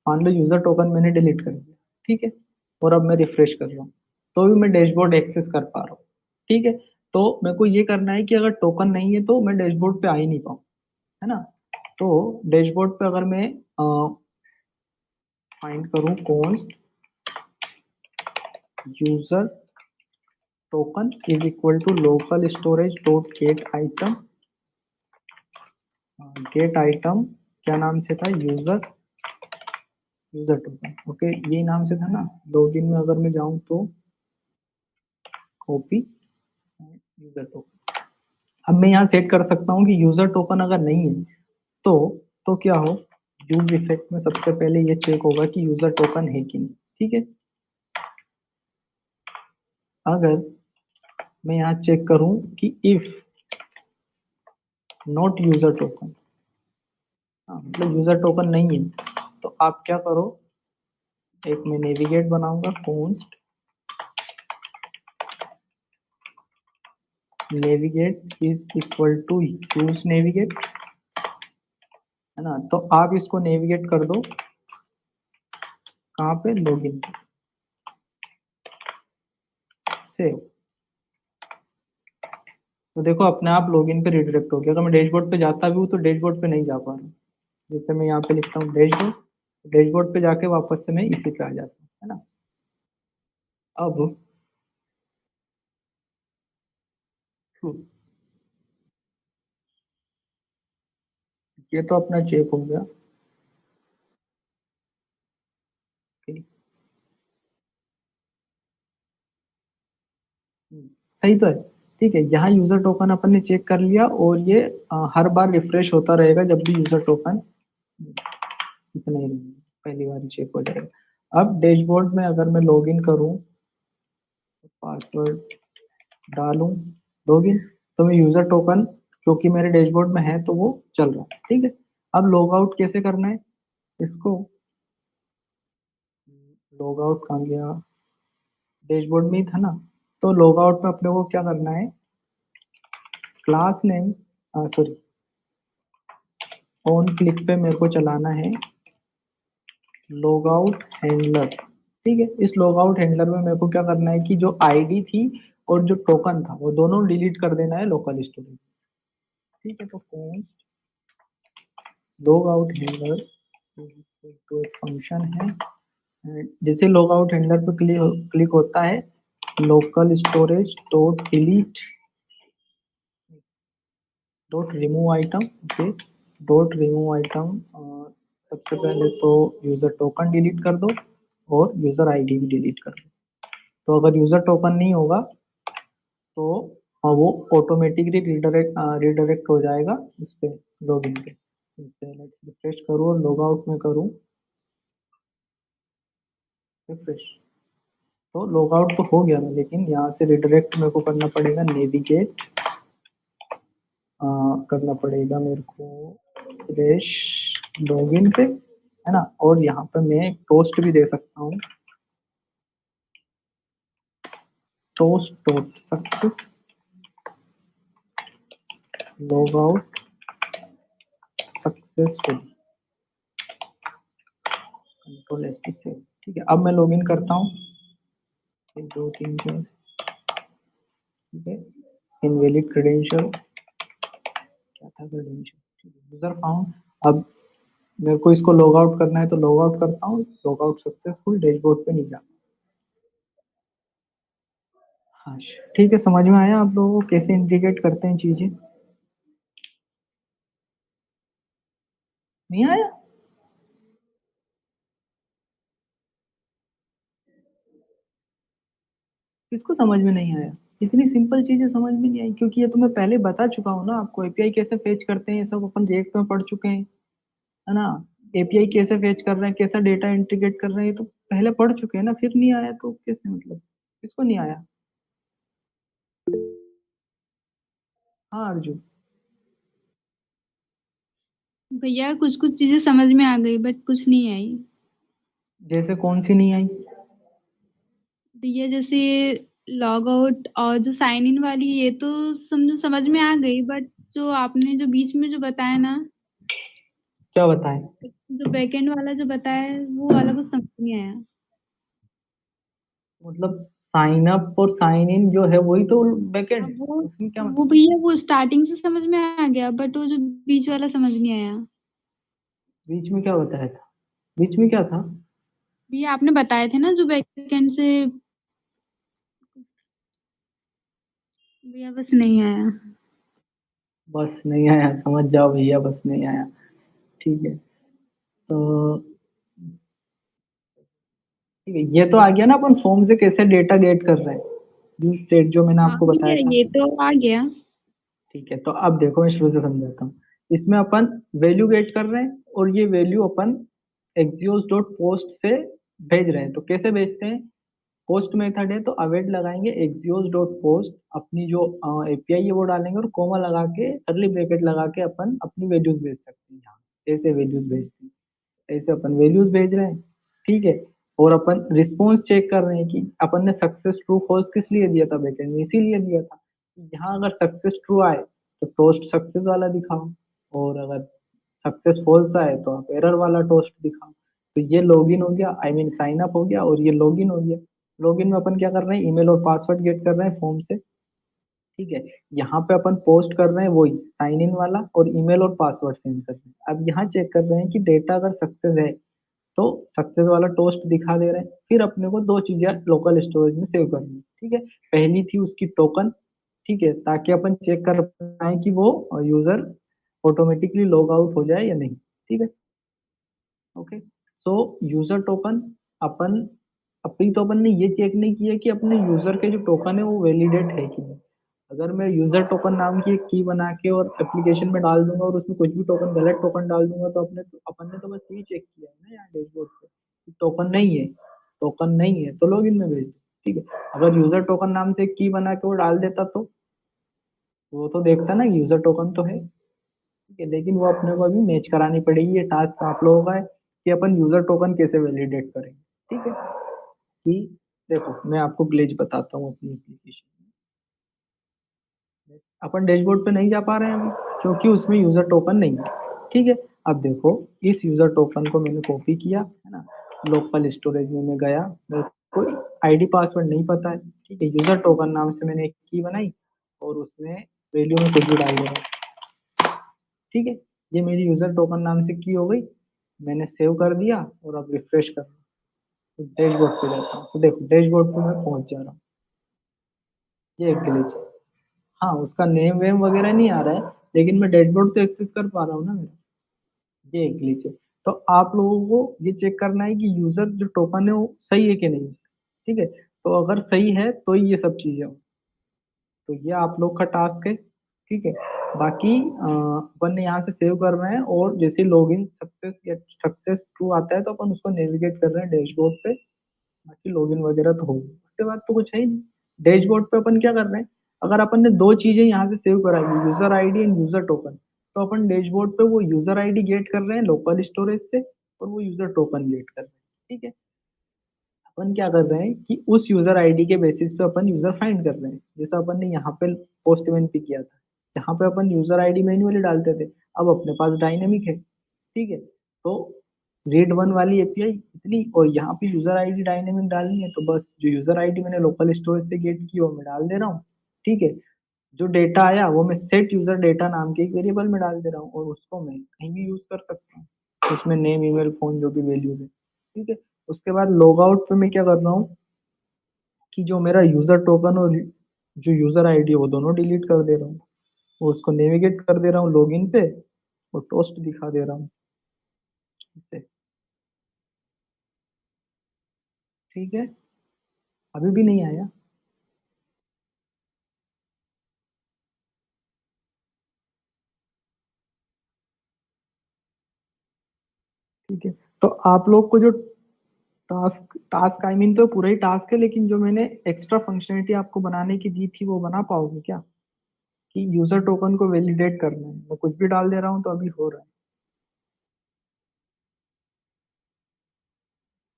मान लो यूजर टोकन मैंने डिलीट कर दिया, ठीक है, और अब मैं रिफ्रेश कर रहा हूँ तो भी मैं डैशबोर्ड एक्सेस कर पा रहा हूँ। ठीक है, तो मेरे को ये करना है कि अगर टोकन नहीं है तो मैं डैशबोर्ड पे आ ही नहीं पाऊँ, है ना। तो डैशबोर्ड पे अगर मैं फाइंड करूँ const user token is equal to local storage dot get item क्या नाम से था, यूजर यूजर टोकन, ओके यही नाम से था ना। लॉगिन में अगर मैं जाऊं तो कॉपी यूजर टोकन। अब मैं यहाँ सेट कर सकता हूँ कि यूजर टोकन अगर नहीं है तो क्या हो, यूज इफेक्ट में सबसे पहले ये चेक होगा कि यूजर टोकन है कि नहीं। ठीक है, अगर मैं यहाँ चेक करूँ कि इफ नॉट यूजर टोकन, मतलब यूजर टोकन नहीं है, तो आप क्या करो, एक मैं नेविगेट बनाऊंगा const navigate is equal to use navigate, है ना। तो आप इसको नेविगेट कर दो कहाँ पे, लॉगिन सेव। तो देखो अपने आप लॉगिन पे रिडायरेक्ट हो गया। अगर मैं डैशबोर्ड पे जाता भी हूँ तो डैशबोर्ड पे नहीं जा पा रहा हूँ। जैसे मैं यहाँ पे लिखता हूँ डैशबोर्ड, डैशबोर्ड पे जाके वापस से मैं इसी पे आ जाता हूँ, है ना। अब ये तो अपना चेक हो गया। ठीक, सही तो है। ठीक है, यहाँ यूजर टोकन अपन ने चेक कर लिया और ये हर बार रिफ्रेश होता रहेगा जब भी यूजर टोकन इतना ही रहेगा, पहली बार चेक हो जाएगा। अब डैशबोर्ड में अगर मैं लॉगिन करूँ, पासवर्ड डालूं, लॉगिन, तो मैं यूजर टोकन क्योंकि मेरे डैशबोर्ड में है तो वो चल रहा है। ठीक है, अब लॉग आउट कैसे करना है इसको, लॉग आउट कहाँ गया, डैशबोर्ड में ही था ना। तो लॉग आउट में अपने को क्या करना है, class name, sorry, on click पे मेरे को चलाना है लॉग आउट हैंडलर। ठीक है, इस लॉग आउट हैंडलर में मेरे को क्या करना है कि जो आईडी थी और जो टोकन था वो दोनों डिलीट कर देना है लोकल स्टोरेज। ठीक है, तो कॉन्स्ट लॉग आउट हैंडलर तो एक फंक्शन है, जैसे लॉग आउट हैंडलर पर क्लिक होता है local storage dot delete dot remove item, okay, dot remove item. सबसे पहले तो यूजर टोकन डिलीट कर दो और यूजर आईडी भी डिलीट कर दो। तो अगर यूजर टोकन नहीं होगा तो वो ऑटोमेटिकली रिडायरेक्ट हो जाएगा इस पे, लॉगिन पे। रिफ्रेश करूँ और लॉग आउट में करूँ, रिफ्रेश, तो लॉग आउट तो हो गया ना, लेकिन यहाँ से रिडायरेक्ट मेरे को करना पड़ेगा, नेविगेट करना पड़ेगा मेरे को स्लैश लॉगिन पे, है ना। और यहाँ पे मैं टोस्ट भी दे सकता हूँ, toast dot success log out successful, control S to save. ठीक है, अब मैं लॉगिन करता हूँ, 1 2 3 4, ठीक है, इनवैलिड क्रेडेंशियल, क्या था क्रेडेंशियल, यूजर फाउंड। अब मेरे को इसको लॉग आउट करना है तो लॉग आउट करता हूँ, लॉग आउट सक्सेसफुल, डैशबोर्ड पे नहीं जाता। हाँ, ठीक है, समझ में आया आप लोगों को कैसे इंटीग्रेट करते हैं चीजें? नहीं आया? किसको समझ में नहीं आया? इतनी सिंपल चीजें समझ में नहीं आई, क्योंकि ये तो मैं पहले बता चुका हूँ ना आपको। एपीआई कैसे फेच करते हैं ये सब अपन रिएक्ट में पढ़ चुके हैं, है ना। एपीआई कैसे फेच कर रहे हैं, कैसा डेटा इंटीग्रेट कर रहे हैं, ये तो पहले पढ़ चुके हैं ना। फिर नहीं आया तो कैसे, मतलब किसको नहीं आया? हाँ अर्जुन। भैया कुछ कुछ चीजें समझ में आ गई बट कुछ नहीं आई। जैसे कौन सी नहीं आई? भैया जैसे लॉग आउट और जो साइन इन वाली, ये तो समझो समझ में आ गई, बट जो आपने जो बीच में जो बताया ना, क्या बताएं? जो बैकएंड वाला जो बताया वो वाला कुछ समझ नहीं आया। मतलब साइन अप और साइन इन जो है वही तो बैकएंड अब है, वो उसमें क्या वो मतलब? भैया वो स्टार्टिंग से समझ में आ गया, बट वो जो बीच वाला समझ नहीं आया। बीच में क्या बताया था? बीच में क्या था? भैया आपने बताए थे ना जो बैकएंड से, भैया बस नहीं आया। बस नहीं आया, समझ जाओ भैया, बस नहीं आया। ठीक है, तो ठीक है, ये तो आ गया ना अपन फॉर्म से कैसे डेटा गेट कर रहे हैं, यूज स्टेट जो मैंने हाँ आपको बताया भैया था। ये तो आ गया। ठीक है, तो अब देखो मैं शुरू से समझाता हूँ। इसमें अपन वैल्यू गेट कर रहे हैं और ये वैल्यू अपन एक्सियोस डॉट पोस्ट से भेज रहे हैं। तो कैसे भेजते हैं? पोस्ट मेथड है तो अवेट लगाएंगे, एक्सियोस डॉट पोस्ट, अपनी जो एपीआई है वो डालेंगे और कोमा लगा के कर्ली ब्रैकेट लगा के अपन अपनी वैल्यूज भेज सकते हैं। यहाँ ऐसे वैल्यूज भेजते हैं, ऐसे अपन वैल्यूज भेज रहे हैं। ठीक है, और अपन रिस्पॉन्स चेक कर रहे हैं कि अपन ने सक्सेस ट्रू फॉल्स किस लिए दिया था बैकेंड में, इसीलिए दिया था। यहाँ अगर सक्सेस ट्रू आए तो टोस्ट सक्सेस वाला दिखाओ, और अगर सक्सेस फॉल्स आए तो आप एरर वाला टोस्ट दिखाओ। तो ये लॉगिन हो गया, आई मीन साइन अप हो गया, और ये लॉगिन हो गया। लॉगिन में अपन क्या कर रहे हैं, ईमेल और पासवर्ड गेट कर रहे हैं फॉर्म से। ठीक है, यहाँ पे अपन पोस्ट कर रहे हैं वही साइन इन वाला और ईमेल और पासवर्ड सेंड कर रहे हैं। अब यहाँ चेक कर रहे हैं कि डेटा अगर सक्सेस है तो सक्सेस वाला टोस्ट दिखा दे रहे हैं। फिर अपने को दो चीजें लोकल स्टोरेज में सेव करनी है। ठीक है, पहली थी उसकी टोकन, ठीक है, ताकि अपन चेक कर पाए कि वो यूजर ऑटोमेटिकली लॉग आउट हो जाए या नहीं। ठीक है, ओके। तो यूजर टोकन अपन, अभी तो अपन ने ये चेक नहीं किया कि अपने यूजर के जो टोकन है वो वैलिडेट है कि नहीं। अगर मैं यूजर टोकन नाम की एक की बना के और एप्लीकेशन में डाल दूंगा और उसमें कुछ भी टोकन, गलत टोकन डाल दूंगा, तो अपन ने तो बस यही चेक किया है ना यहाँ डैशबोर्ड पे, टोकन नहीं है। टोकन नहीं है तो लॉगिन में भेज दो। ठीक है, अगर यूजर टोकन नाम से एक की बना के वो डाल देता तो वो तो देखता ना यूजर टोकन तो है। ठीक है, लेकिन वो अपने को अभी मैच करानी पड़ेगी। ये टास्क आप लोगों का है कि अपन यूजर टोकन कैसे वैलिडेट करेंगे। ठीक है, कि देखो मैं आपको ग्लिच बताता हूँ अपनी एप्लीकेशन में। अपन डैशबोर्ड पे नहीं जा पा रहे हैं अभी, क्योंकि उसमें यूजर टोकन नहीं है। ठीक है, अब देखो इस यूजर टोकन को मैंने कॉपी किया, है ना, लोकल स्टोरेज में मैं गया, मेरे को आईडी पासवर्ड नहीं पता है। ठीक है, यूजर टोकन नाम से मैंने एक की बनाई और उसमें वैल्यू में कुछ भी डाल दे रहा हूँ। ठीक है, ये मेरी यूजर टोकन नाम से की हो गई, मैंने सेव कर दिया और अब रिफ्रेश कर, तो डैशबोर्ड पे जाता हूँ तो देखो डैशबोर्ड पे मैं पहुंच जा रहा हूँ। ये एक ग्लिच है। हाँ, उसका नेम वेम वगैरह नहीं आ रहा है, लेकिन मैं डैशबोर्ड तो एक्सेस कर पा रहा हूँ ना मेरा। ये एक ग्लिच है। तो आप लोगों को ये चेक करना है कि यूजर जो टोकन है वो सही है कि नहीं। ठीक है, तो अगर सही है तो ही ये सब चीजें हो। तो ये आप लोग का टास्क है। ठीक है, बाकी अपन ने यहाँ से सेव कर रहे हैं, और जैसे लॉगिन सक्सेस या सक्सेस ट्रू आता है तो अपन उसको नेविगेट कर रहे हैं डैशबोर्ड पे। बाकी लॉगिन वगैरह तो होगी, उसके बाद तो कुछ है ही नहीं। डैशबोर्ड पे अपन क्या कर रहे हैं, अगर अपन ने दो चीजें यहाँ से सेव कराई, user ID and user token, तो अपन डैशबोर्ड पे वो यूजर आईडी गेट कर रहे हैं लोकल स्टोरेज से, और वो यूजर टोकन गेट कर रहे हैं। ठीक है, अपन क्या कर रहे हैं कि उस यूजर आईडी के बेसिस पे अपन यूजर फाइंड कर रहे हैं, जैसा अपन ने यहाँ पे पोस्ट इवेंट पे किया था। यहाँ पे अपन यूजर आईडी मैन्युअली डालते थे, अब अपने पास डायनेमिक है। ठीक है, तो रीड वन वाली एपीआई इतनी, और यहाँ पे यूजर आईडी डायनेमिक डालनी है, तो बस जो यूजर आईडी मैंने लोकल स्टोरेज से गेट की वो मैं डाल दे रहा हूँ। ठीक है, जो डेटा आया वो मैं सेट यूजर डेटा नाम के एक वेरिएबल में डाल दे रहा हूँ, और उसको मैं कहीं भी यूज कर सकता हूँ, उसमें नेम ईमेल फोन जो भी वैल्यूज है। ठीक है, उसके बाद लॉग आउट पे मैं क्या कर रहा हूँ कि जो मेरा यूजर टोकन और जो यूजर आईडी है वो दोनों डिलीट कर दे रहा हूँ, और उसको नेविगेट कर दे रहा हूँ लॉगिन पे, और टोस्ट दिखा दे रहा हूँ इससे। ठीक है, अभी भी नहीं आया। ठीक है, तो आप लोग को जो टास्क टास्क आई मीन तो पूरा ही टास्क है, लेकिन जो मैंने एक्स्ट्रा फंक्शनलिटी आपको बनाने की दी थी वो बना पाओगे क्या, कि यूजर टोकन को वैलिडेट करना है। मैं कुछ भी डाल दे रहा हूँ तो अभी हो रहा है।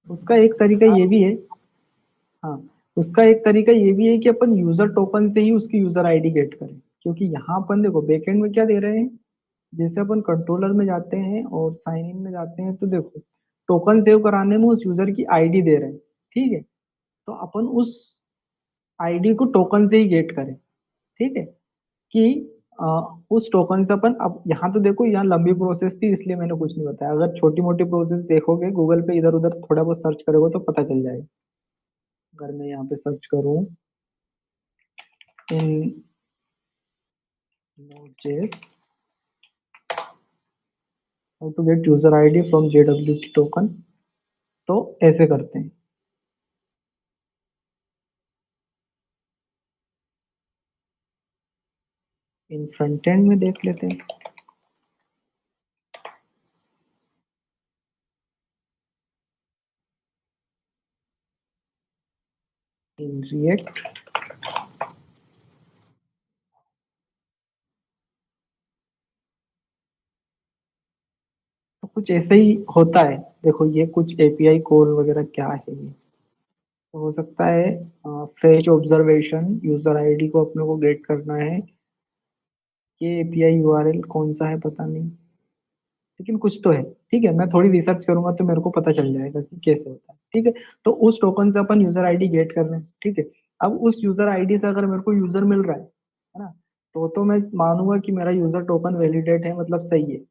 उसका एक तरीका ये भी है। हाँ, उसका एक तरीका ये भी है कि अपन यूजर टोकन से ही उसकी यूजर आईडी गेट करें, क्योंकि यहाँ अपन देखो बैकएंड में क्या दे रहे हैं। जैसे अपन कंट्रोलर में जाते हैं और साइन इन में जाते हैं, तो देखो टोकन सेव कराने में उस यूजर की आईडी दे रहे हैं। ठीक है, तो अपन उस आईडी को टोकन से ही गेट करें। ठीक है, कि अ, उस टोकन से अपन, अब यहाँ तो देखो यहाँ लंबी प्रोसेस थी इसलिए मैंने कुछ नहीं बताया। अगर छोटी मोटी प्रोसेस देखोगे गूगल पे इधर उधर थोड़ा बहुत सर्च करोगे तो पता चल जाएगा। अगर मैं यहाँ पे सर्च करूँ in Node.js how to get user ID from JWT token, तो ऐसे करते हैं। इन फ्रंट एंड में देख लेते हैं। इन रिएक्ट तो कुछ ऐसे ही होता है। देखो ये कुछ एपीआई कॉल वगैरह क्या है ये, तो हो सकता है फेच ऑब्जर्वेशन यूजर आईडी को अपने को गेट करना है। ये एपीआई यूआरएल कौन सा है पता नहीं, लेकिन कुछ तो है। ठीक है, मैं थोड़ी रिसर्च करूंगा तो मेरे को पता चल जाएगा कि कैसे होता है। ठीक है, तो उस टोकन से अपन यूजर आईडी गेट कर रहे हैं। ठीक है, अब उस यूजर आईडी से अगर मेरे को यूजर मिल रहा है ना, तो मैं मानूंगा कि मेरा यूजर टोकन वैलिडेट है, मतलब सही है।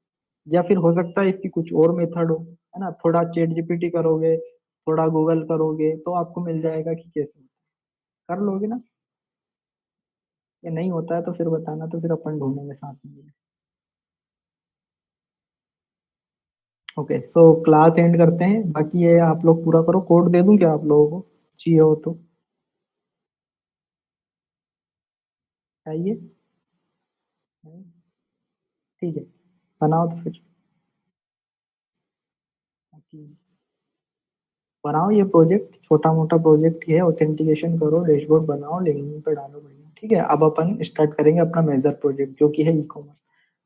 या फिर हो सकता है इसकी कुछ और मेथड हो, है ना, थोड़ा चैट जीपीटी करोगे, थोड़ा गूगल करोगे तो आपको मिल जाएगा कि कैसे कर लोगे ना। ये नहीं होता है तो फिर बताना, तो फिर अपन ढूंढेंगे साथ में। ओके, सो क्लास एंड करते हैं, बाकी ये आप लोग पूरा करो। कोड दे दूं क्या आप लोगों को, चाहिए हो तो। चाहिए? नहीं? ठीक है, बनाओ तो फिर। बाकी बनाओ ये प्रोजेक्ट, छोटा मोटा प्रोजेक्ट ही है। ऑथेंटिकेशन करो, डैशबोर्ड बनाओ, लिंक्डइन पे डालो, बढ़िया। ठीक है, अब अपन स्टार्ट करेंगे अपना मेजर प्रोजेक्ट जो कि है ई कॉमर्स।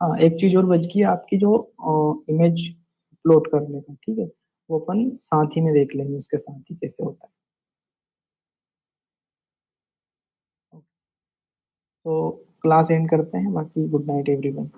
हाँ, एक चीज और बच गई है आपकी, जो इमेज अपलोड करने का। ठीक है, वो अपन साथ ही में देख लेंगे, उसके साथ ही कैसे होता है। तो क्लास एंड करते हैं, बाकी गुड नाइट एवरीवन।